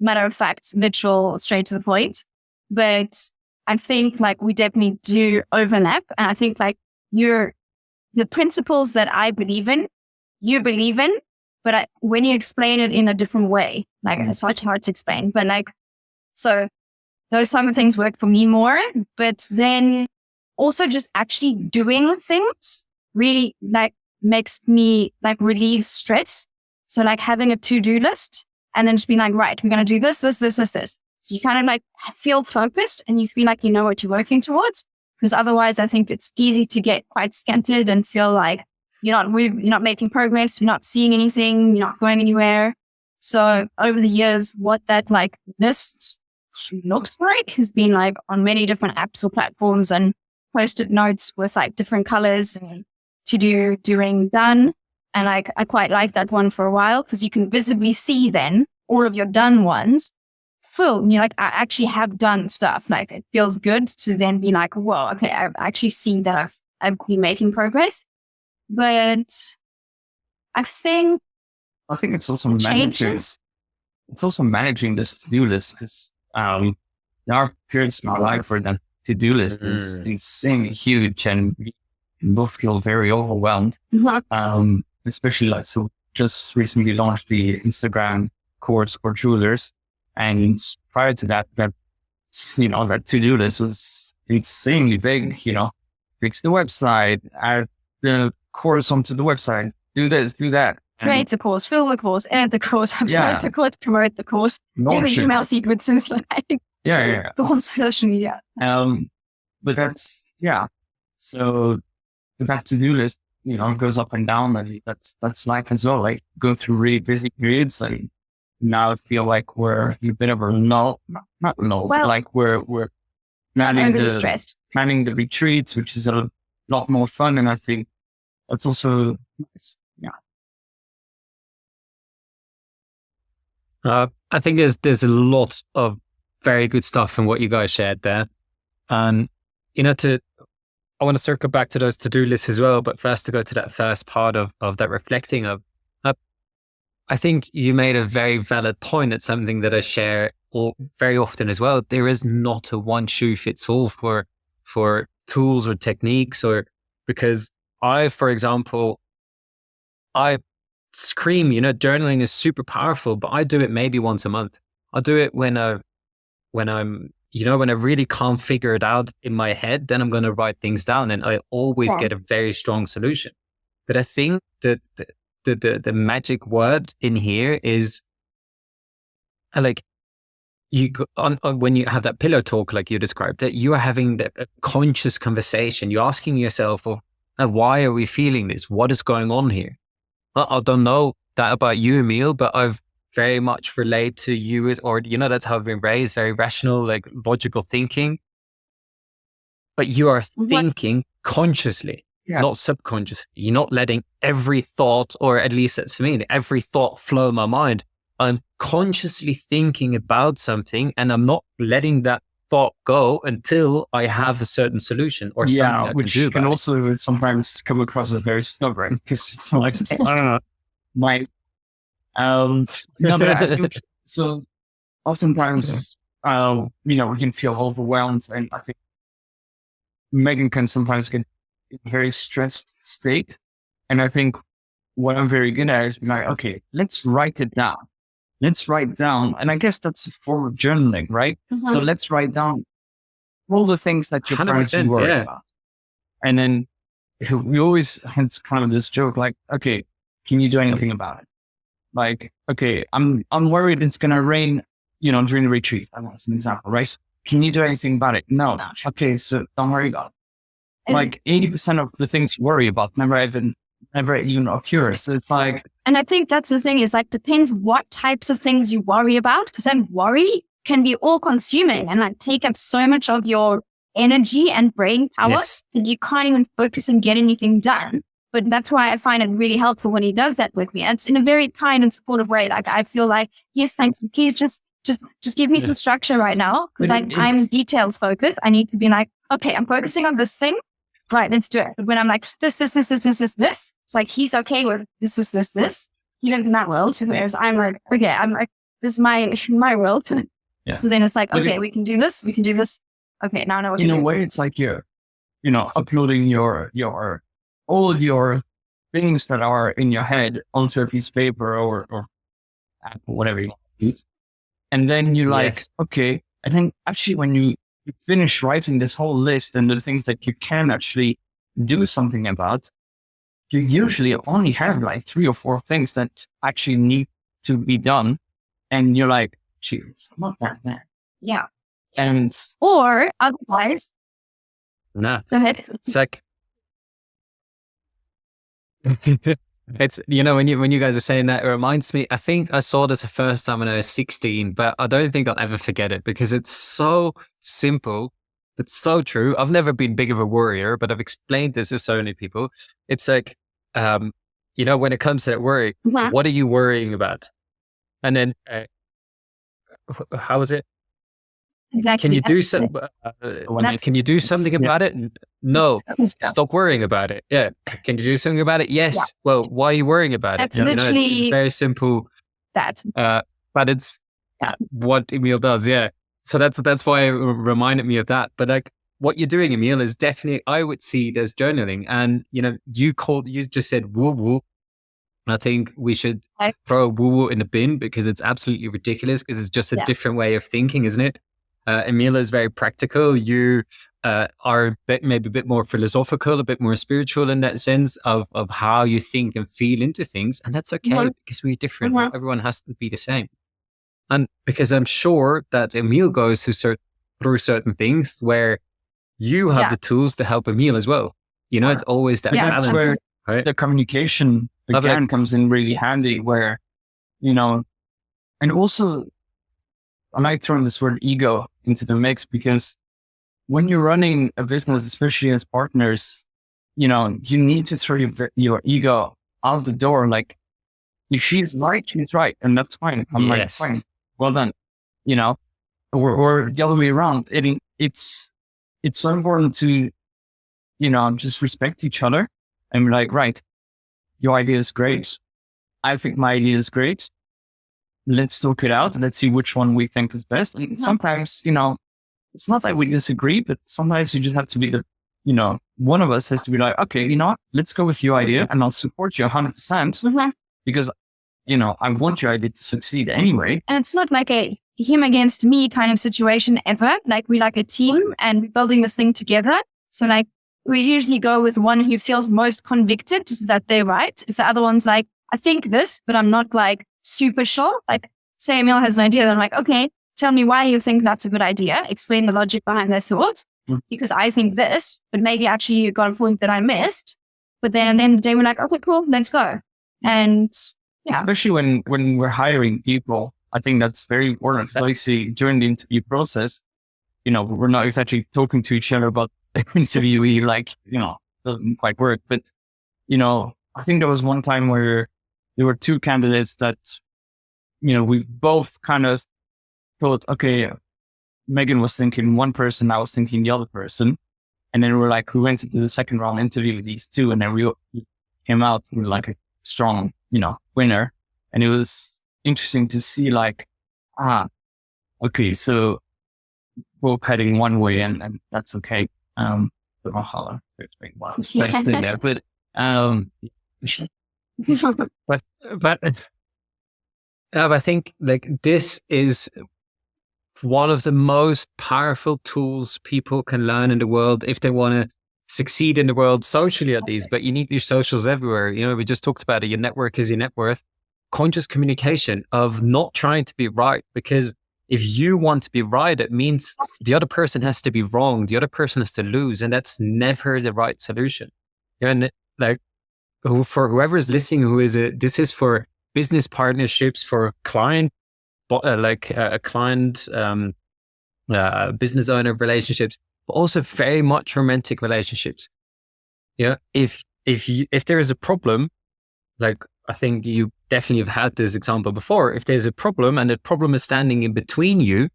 matter of fact, literal, straight to the point. But I think like we definitely do overlap. And I think like the principles that I believe in, you believe in, but when you explain it in a different way, like it's hard to explain, but like, so those type of things work for me more. But then also just actually doing things really like makes me like relieve stress. So like having a to-do list and then just being like, right, we're going to do this. So you kind of like feel focused and you feel like you know what you're working towards. Because otherwise I think it's easy to get quite scanted and feel like you're not making progress, you're not seeing anything, you're not going anywhere. So over the years, what that like list looks like has been like on many different apps or platforms and post-it notes with like different colors and to do, doing, done. And like, I quite like that one for a while because you can visibly see then all of your done ones full. And you're like, I actually have done stuff. Like it feels good to then be like, whoa, okay, I've actually seen that I've been making progress. But I think it's also managing. It's also managing this to-do list because there are periods in our life where that to-do list is insanely huge and we both feel very overwhelmed. Especially like, so just recently launched the Instagram course for jewelers. And prior to that that to-do list was insanely big, fix the website, add the course onto the website, do this, do that. Create the course, fill the course, edit the course, upload the course, promote the course, do the email sequences, like go on social media. But that's so that to-do list, goes up and down, and that's life as well. Like go through really busy periods, and now I feel like we're a bit of a lull, not lull, but like we're planning the retreats, which is a lot more fun, and I think that's also nice. I think there's a lot of very good stuff in what you guys shared there. And, I want to circle back to those to-do lists as well, but first to go to that first part of that reflecting of, I think you made a very valid point. It's something that I share or very often as well, there is not a one shoe fits all for tools or techniques, or because for example, I scream, journaling is super powerful, but I do it maybe once a month. I'll do it when I'm, when I really can't figure it out in my head, then I'm going to write things down, and I always get a very strong solution. But I think that the magic word in here is like, when you have that pillow talk, like you described it, you are having a conscious conversation. You're asking yourself, well, why are we feeling this? What is going on here? I don't know that about you, Emil, but I've very much relate to you that's how I've been raised, very rational, like logical thinking. But you are thinking consciously, not subconsciously. You're not letting every thought, or at least that's for me, every thought flow in my mind. I'm consciously thinking about something, and I'm not letting that thought go until I have a certain solution or something I which can do can about also sometimes come across as very stubborn, because it's like, I don't know, no, but I think so. Oftentimes, we can feel overwhelmed, and I think Megan can sometimes get in a very stressed state. And I think what I'm very good at is being like, okay, let's write it down. And I guess that's a form of journaling, right? So let's write down all the things that you're currently worried about. And then we always had kind of this joke, like, okay, can you do anything about it? Like, okay, I'm worried it's going to rain, during the retreat. That's an example, right? Can you do anything about it? No. Okay, so don't worry about it. Like 80% of the things you worry about never even occur. So it's like, and I think that's the thing, is like, depends what types of things you worry about, because then worry can be all consuming and like take up so much of your energy and brain power that you can't even focus and get anything done. But that's why I find it really helpful when he does that with me. And it's in a very kind and supportive way. Like, I feel like, yes, thanks. Please just give me some structure right now. Because I'm details focused. I need to be like, okay, I'm focusing on this thing. Right, let's do it. But when I'm like, this, it's like, he's okay with this. He lives in that world. Whereas I'm like, okay, this is my world. Yeah. So then it's like, okay, we can do this. Okay, now I know what to do. In a way, it's like you're, uploading all of your things that are in your head onto a piece of paper or Apple, whatever you want to use. And then you're like, okay, I think actually when you finish writing this whole list and the things that you can actually do something about, you usually only have like 3 or 4 things that actually need to be done. And you're like, gee, it's not that bad. Yeah. And or otherwise, go ahead. It's like, it's, when you guys are saying that, it reminds me, I think I saw this the first time when I was 16, but I don't think I'll ever forget it because it's so simple. It's so true. I've never been big of a worrier, but I've explained this to so many people. It's like, when it comes to that worry, what are you worrying about? And then, how is it? Exactly. Can you do something? Can you do something about it? No. Stop worrying about it. Yeah. Can you do something about it? Yes. Yeah. Well, why are you worrying about That's it? literally it's very simple. That. But it's what Emil does. Yeah. So that's why it reminded me of that. But like what you're doing, Emil, is definitely, I would see it as journaling. And you just said woo woo. I think we should throw woo woo in the bin because it's absolutely ridiculous because it's just a different way of thinking, isn't it? Emil is very practical. You are maybe a bit more philosophical, a bit more spiritual in that sense of how you think and feel into things. And that's okay because we're different. Everyone has to be the same. And because I'm sure that Emil goes through certain things where you have the tools to help Emil as well. It's always that balance. That's where the communication again comes in really handy where, and also I like throwing this word ego into the mix because when you're running a business, especially as partners, you need to throw your ego out the door. Like if she's right, she's right. And that's fine. I'm like, fine. Well done. Or the other way around. It's so important to, just respect each other and be like, right, your idea is great. I think my idea is great. let's talk it out. Let's see which one we think is best. And sometimes, it's not that we disagree, but sometimes you just have to be one of us has to be like, okay, let's go with your idea and I'll support you 100% because, I want your idea to succeed anyway. And it's not like a him against me kind of situation ever. Like we're like a team and we're building this thing together. So like we usually go with one who feels most convicted that they're right. If the other one's like, I think this, but I'm not like super sure. Like say Emil has an idea, then I'm like, okay, tell me why you think that's a good idea. Explain the logic behind their thought. Because I think this, but maybe actually you got a point that I missed. But then at the end of the day, we're like, okay, cool, let's go. And yeah. Especially when we're hiring people, I think that's very important. Because obviously during the interview process, we're not exactly talking to each other about the interviewee, doesn't quite work. But, I think there was one time where there were two candidates that, we both kind of thought, okay, Megan was thinking one person, I was thinking the other person. And then we went into the second round interview with these two, and then we came out with like a strong, winner. And it was interesting to see okay, so both heading one way and that's okay. But I'll explain why I say that. But I think this is one of the most powerful tools people can learn in the world if they want to succeed in the world socially at least, but you need your socials everywhere. We just talked about it. Your network is your net worth. Conscious communication of not trying to be right, because if you want to be right, it means the other person has to be wrong. The other person has to lose. And that's never the right solution. And for whoever is listening, this is for business partnerships, for client, client, business owner relationships, but also very much romantic relationships. Yeah. If there is a problem, I think you definitely have had this example before. If there's a problem and the problem is standing in between you,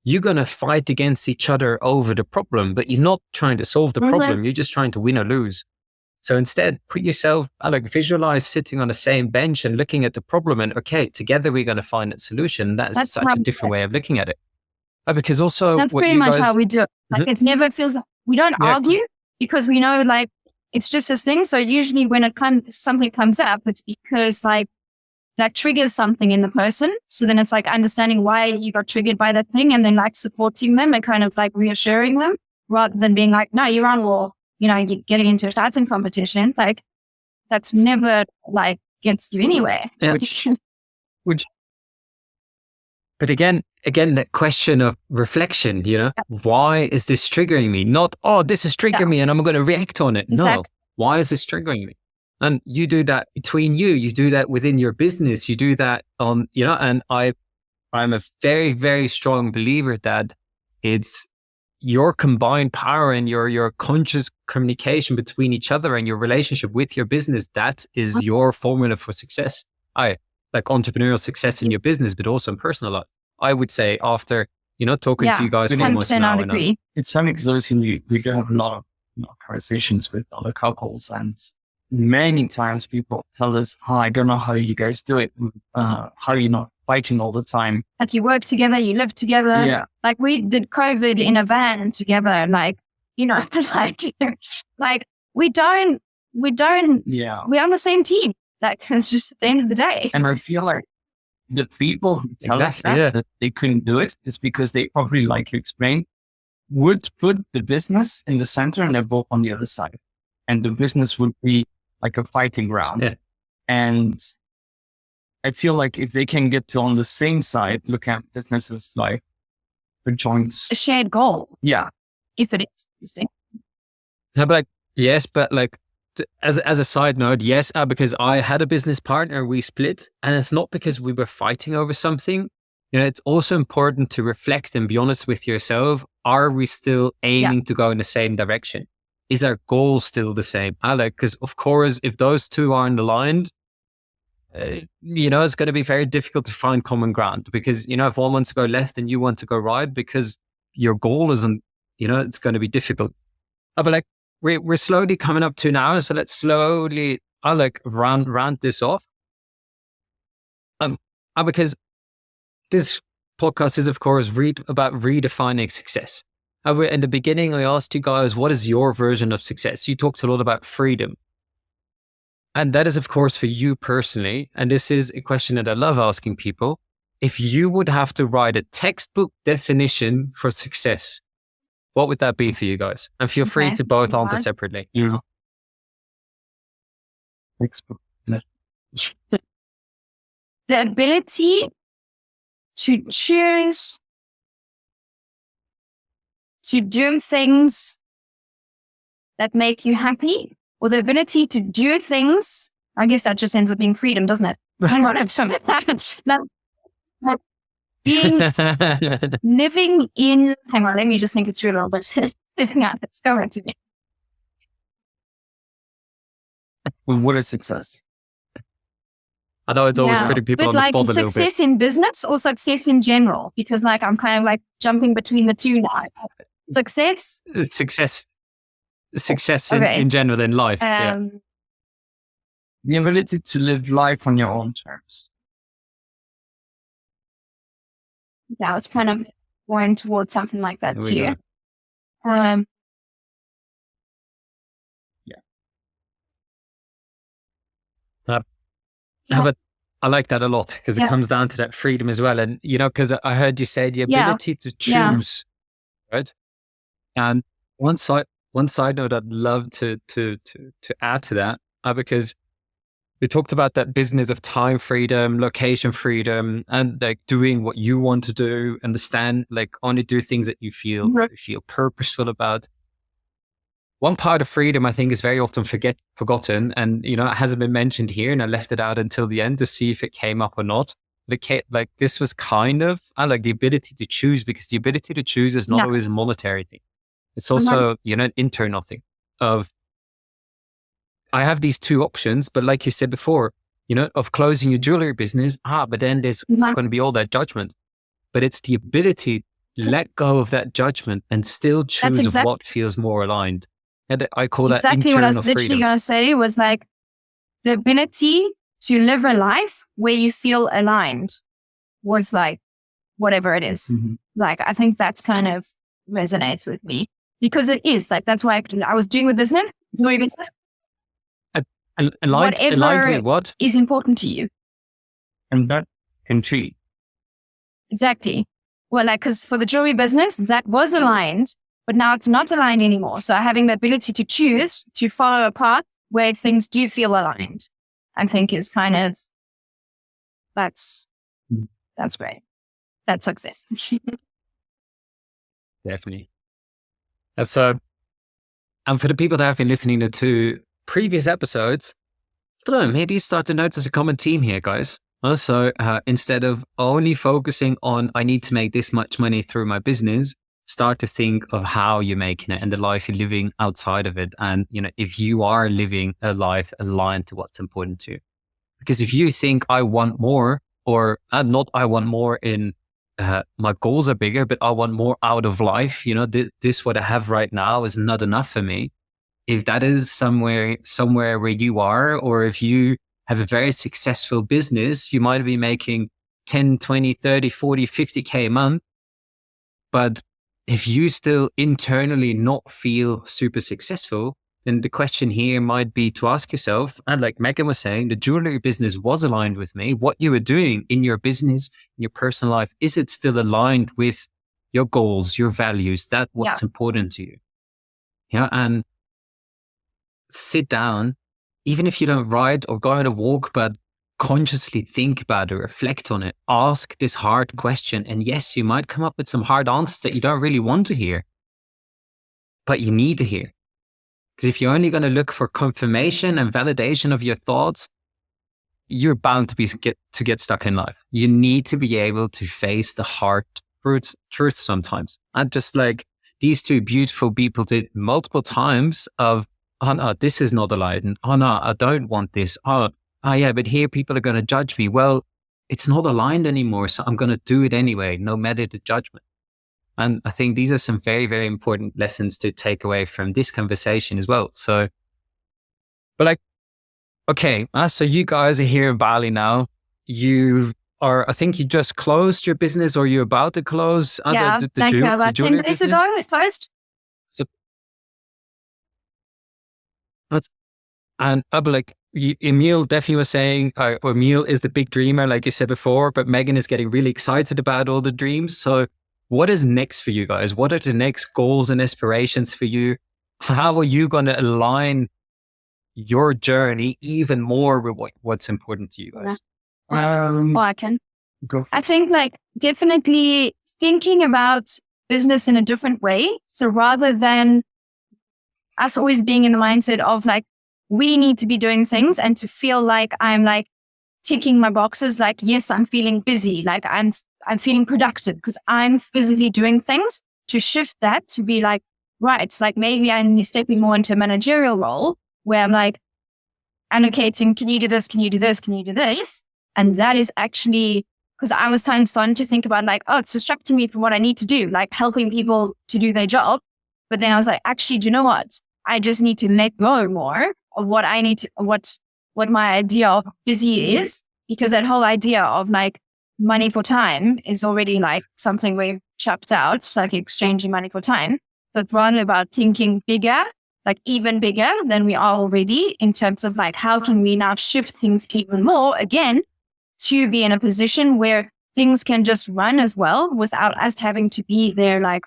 you're going to fight against each other over the problem, but you're not trying to solve the problem. You're just trying to win or lose. So instead, put yourself, visualize sitting on the same bench and looking at the problem and, okay, together we're going to find a solution. That's such a different way of looking at it. Because also that's pretty much how we do it. It never feels, we don't argue because we know it's just this thing. So usually when something comes up, it's because that triggers something in the person. So then it's understanding why you got triggered by that thing and then supporting them and kind of reassuring them rather than being no, you're wrong, or, you're getting into a shouting competition. That's never gets you anywhere. Yeah. But again, that question of reflection, why is this triggering me? Not, this is triggering me and I'm going to react on it. Exactly. No, why is this triggering me? And you do that between you do that within your business, you do that on, and I'm a very, very strong believer that it's your combined power and your conscious communication between each other and your relationship with your business. That is your formula for success. Entrepreneurial success in your business, but also in personal life. I would say after, talking to you guys for almost an hour now. It's funny because obviously we do have a lot of conversations with other couples, and many times people tell us, I don't know how you guys do it. How are you not fighting all the time? You work together, you live together. Yeah. We did COVID in a van together. We don't, we're on the same team. It's just at the end of the day. And I feel like the people who tell us that they couldn't do it is because they probably, like you explained, would put the business in the center and they're both on the other side. And the business would be like a fighting ground. Yeah. And I feel like if they can get to on the same side, look at businesses like a joint, a shared goal. Yeah. If it is. You see. Yes, but as a side note, yes, because I had a business partner, we split, and it's not because we were fighting over something. It's also important to reflect and be honest with yourself. Are we still aiming to go in the same direction? Is our goal still the same? Because of course, if those two aren't aligned, it's going to be very difficult to find common ground, because, if one wants to go left and you want to go right, because your goal isn't, it's going to be difficult. But we're slowly coming up to an hour, so let's slowly round this off. Because this podcast is, of course, about redefining success. In the beginning, I asked you guys, what is your version of success? You talked a lot about freedom. And that is, of course, for you personally. And this is a question that I love asking people. If you would have to write a textbook definition for success, what would that be for you guys? And feel free to both answer separately. Yeah. Textbook. The ability to choose to do things that make you happy, or the ability to do things, I guess that just ends up being freedom, doesn't it? Hang on, living in, hang on, let me just think it through a little bit. Let's go into it. Well, what is success? I know it's always putting people on the spot a little bit. Success in business or success in general? Because I'm kind of jumping between the two now. Success in general in life. The ability to live life on your own terms. Yeah, it's kind of going towards something like that too. I like that a lot because it comes down to that freedom as well. And, because I heard you say the ability to choose, right? And one side note I'd love to add to that, because we talked about that business of time freedom, location freedom, and doing what you want to do, understand, only do things that you feel purposeful about. One part of freedom, I think, is very often forgotten, and it hasn't been mentioned here, and I left it out until the end to see if it came up or not. This was kind of, I like the ability to choose, because the ability to choose is not always a monetary thing. It's also, an internal thing of, I have these two options, but like you said before, of closing your jewelry business, but then there's going to be all that judgment. But it's the ability to let go of that judgment and still choose what feels more aligned. And I call that exactly what I was literally going to say was the ability to live a life where you feel aligned with whatever it is. Mm-hmm. I think that's kind of resonates with me, because it is that's why I was doing the business, aligned with what is important to you. And that can cheat. Exactly. Well, because for the jewelry business, that was aligned, but now it's not aligned anymore. So having the ability to choose to follow a path where things do feel aligned, I think is kind of, that's great. That's success. Definitely. And so, and for the people that have been listening to previous episodes, I don't know, maybe you start to notice a common theme here, guys. Also, instead of only focusing on, I need to make this much money through my business, start to think of how you're making it and the life you're living outside of it. And, if you are living a life aligned to what's important to you. Because if you think I want more, or not I want more in my goals are bigger, but I want more out of life, this what I have right now is not enough for me. If that is somewhere where you are, or if you have a very successful business, you might be making 10, 20, 30, 40, 50K a month. But if you still internally not feel super successful, then the question here might be to ask yourself, and like Megan was saying, the jewelry business was aligned with me. What you were doing in your business, in your personal life, is it still aligned with your goals, your values, that what's important to you? Yeah. And sit down, even if you don't write or go on a walk, but consciously think about it, reflect on it, ask this hard question. And yes, you might come up with some hard answers that you don't really want to hear, but you need to hear. Because if you're only going to look for confirmation and validation of your thoughts, you're bound to get stuck in life. You need to be able to face the hard truth sometimes. And just like these two beautiful people did multiple times of, oh no, this is not aligned. Oh no, I don't want this. Oh yeah, but here people are going to judge me. Well, it's not aligned anymore, so I'm going to do it anyway, no matter the judgment. And I think these are some very, very important lessons to take away from this conversation as well. So, but like, okay, so you guys are here in Bali now. You I think you just closed your business, or you're about to close about 10 days business? ago it closed. So that's, and I'll be like, Emil definitely was saying, Emil is the big dreamer, like you said before, but Megan is getting really excited about all the dreams. So what is next for you guys? What are the next goals and aspirations for you? How are you going to align your journey even more with what's important to you guys? I can Go for I think like definitely thinking about business in a different way. So rather than us always being in the mindset of like, we need to be doing things and to feel like I'm like ticking my boxes, like, yes, I'm feeling busy, like I'm feeling productive because I'm physically doing things, to shift that to be like, right, like maybe I'm stepping more into a managerial role where I'm like allocating, can you do this? Can you do this? Can you do this? And that is actually, because I was starting to think about like, oh, it's distracting me from what I need to do, like helping people to do their job. But then I was like, actually, do you know what? I just need to let go more of what I need to, what my idea of busy is, because that whole idea of like money for time is already like something we've chopped out, like exchanging money for time. So it's rather about thinking bigger, like even bigger than we are already, in terms of like, how can we now shift things even more again to be in a position where things can just run as well without us having to be there like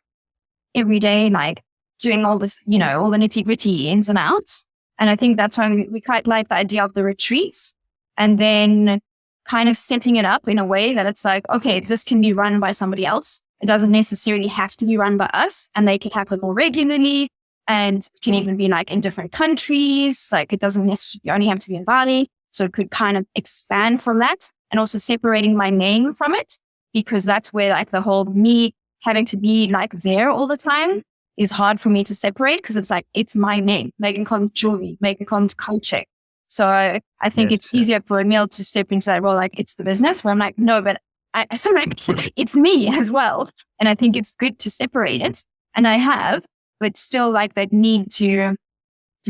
every day, like doing all this, all the nitty gritty ins and outs. And I think that's why we quite like the idea of the retreats, and then kind of setting it up in a way that it's like, okay, this can be run by somebody else. It doesn't necessarily have to be run by us, and they can happen more regularly, and it can even be like in different countries. Like it doesn't necessarily only have to be in Bali. So it could kind of expand from that, and also separating my name from it, because that's where like the whole me having to be like there all the time is hard for me to separate, because it's like, it's my name, Megan Collins Jewelry, Megan Collins Coaching. So I think it's easier for Emil to step into that role, like it's the business, where I'm like, no, but I feel like it's me as well. And I think it's good to separate it. And I have, but still like that need to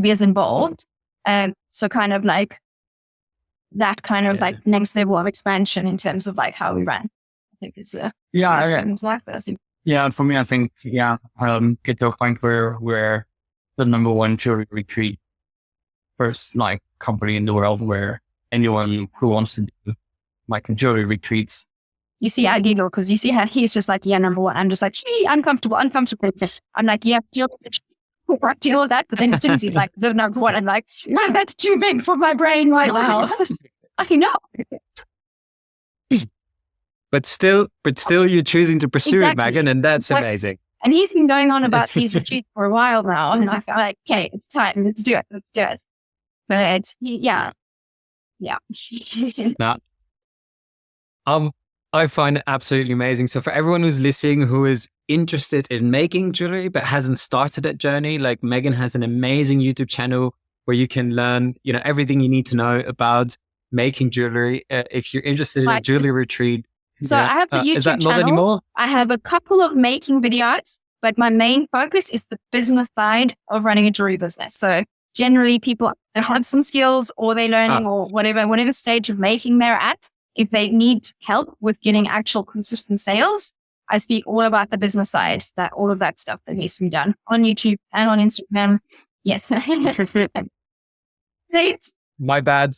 be as involved. So kind of like that kind of like next level of expansion in terms of like how we run, I think is the and for me, I think, get to a point where we're the number one jewelry retreat first like company in the world, where anyone who wants to do like jewelry retreats. You see, I giggle because you see how he's just like, number one. I'm just like, uncomfortable. I'm like, deal with that. But then as soon as he's like, the number one, I'm like, no, that's too big for my brain right now. I know. But still you're choosing to pursue it, Megan, and that's amazing. And he's been going on about these retreats for a while now. And I feel like, okay, it's time. Let's do it. But yeah. I find it absolutely amazing. So for everyone who's listening, who is interested in making jewelry, but hasn't started that journey, like Megan has an amazing YouTube channel where you can learn, everything you need to know about making jewelry. If you're interested in a jewelry retreat. So I have the YouTube is that channel. Not anymore? I have a couple of making videos, but my main focus is the business side of running a jewelry business. So generally people that have some skills, or they're learning, or whatever stage of making they're at, if they need help with getting actual consistent sales, I speak all about the business side, that all of that stuff that needs to be done on YouTube and on Instagram. Yes. Great. My bad.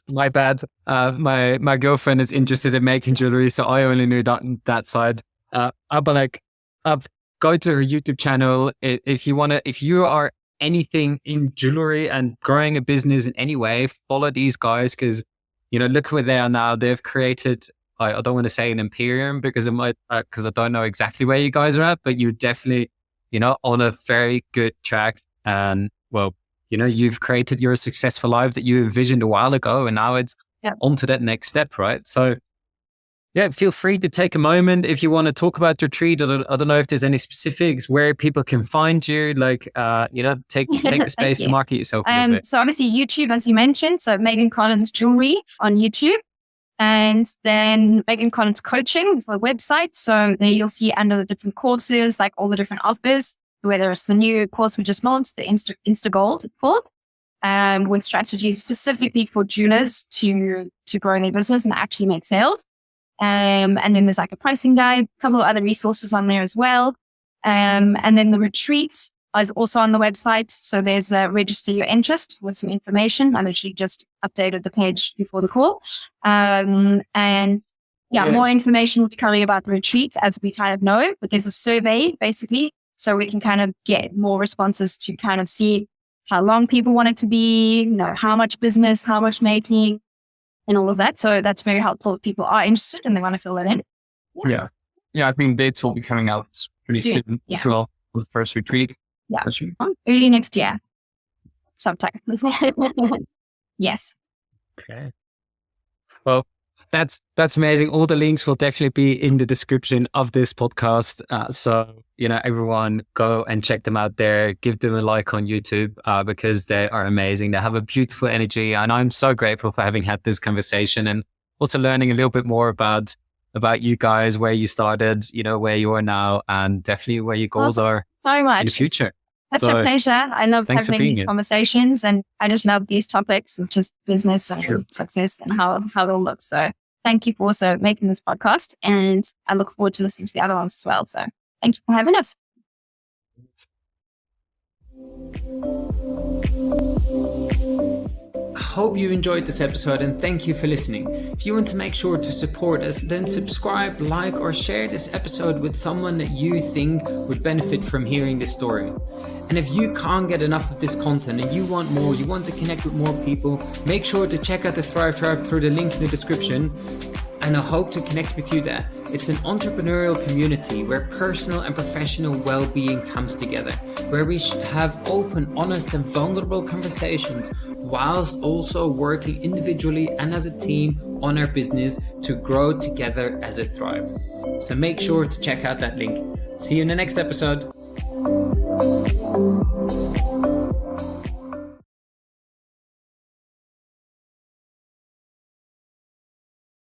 My girlfriend is interested in making jewelry, so I only knew that side. I'll go to her YouTube channel if you are anything in jewelry and growing a business in any way. Follow these guys, because look where they are now. They've created, I don't want to say an imperium because it might, because I don't know exactly where you guys are at, but you're definitely, on a very good track. And well, you've created your successful life that you envisioned a while ago, and now it's on to that next step, right? So feel free to take a moment if you want to talk about your retreat. I don't know if there's any specifics where people can find you, like, take the space to market yourself a little bit. So obviously YouTube, as you mentioned, so Megan Collins Jewelry on YouTube, and then Megan Collins Coaching is the website. So there you'll see under the different courses, like all the different offers, whether it's the new course we just launched, the Insta Gold it's called, with strategies specifically for jewelers to grow their business and actually make sales. And then there's like a pricing guide, a couple of other resources on there as well. And then the retreat is also on the website. So there's a register your interest with some information. I literally just updated the page before the call. More information will be coming about the retreat as we kind of know, but there's a survey basically. So we can kind of get more responses to kind of see how long people want it to be, how much business, how much making, and all of that. So that's very helpful if people are interested and they want to fill that in. Yeah. I think dates will be coming out pretty soon as well for the first retreat. Yeah. Early next year. Sometime. Yes. Okay. Well, that's amazing. All the links will definitely be in the description of this podcast. So, everyone go and check them out there. Give them a like on YouTube because they are amazing. They have a beautiful energy. And I'm so grateful for having had this conversation and also learning a little bit more about you guys, where you started, where you are now, and definitely where your goals are so much in the future. Such a pleasure. I love having these conversations, and I just love these topics of just business and success and how it all looks. So thank you for also making this podcast, and I look forward to listening to the other ones as well. So thank you for having us. I hope you enjoyed this episode and thank you for listening. If you want to make sure to support us, then subscribe, like, or share this episode with someone that you think would benefit from hearing this story. And if you can't get enough of this content and you want more, you want to connect with more people, make sure to check out the Thrive Tribe through the link in the description. And I hope to connect with you there. It's an entrepreneurial community where personal and professional well-being comes together, where we should have open, honest, and vulnerable conversations whilst also working individually and as a team on our business to grow together as a tribe. So make sure to check out that link. See you in the next episode.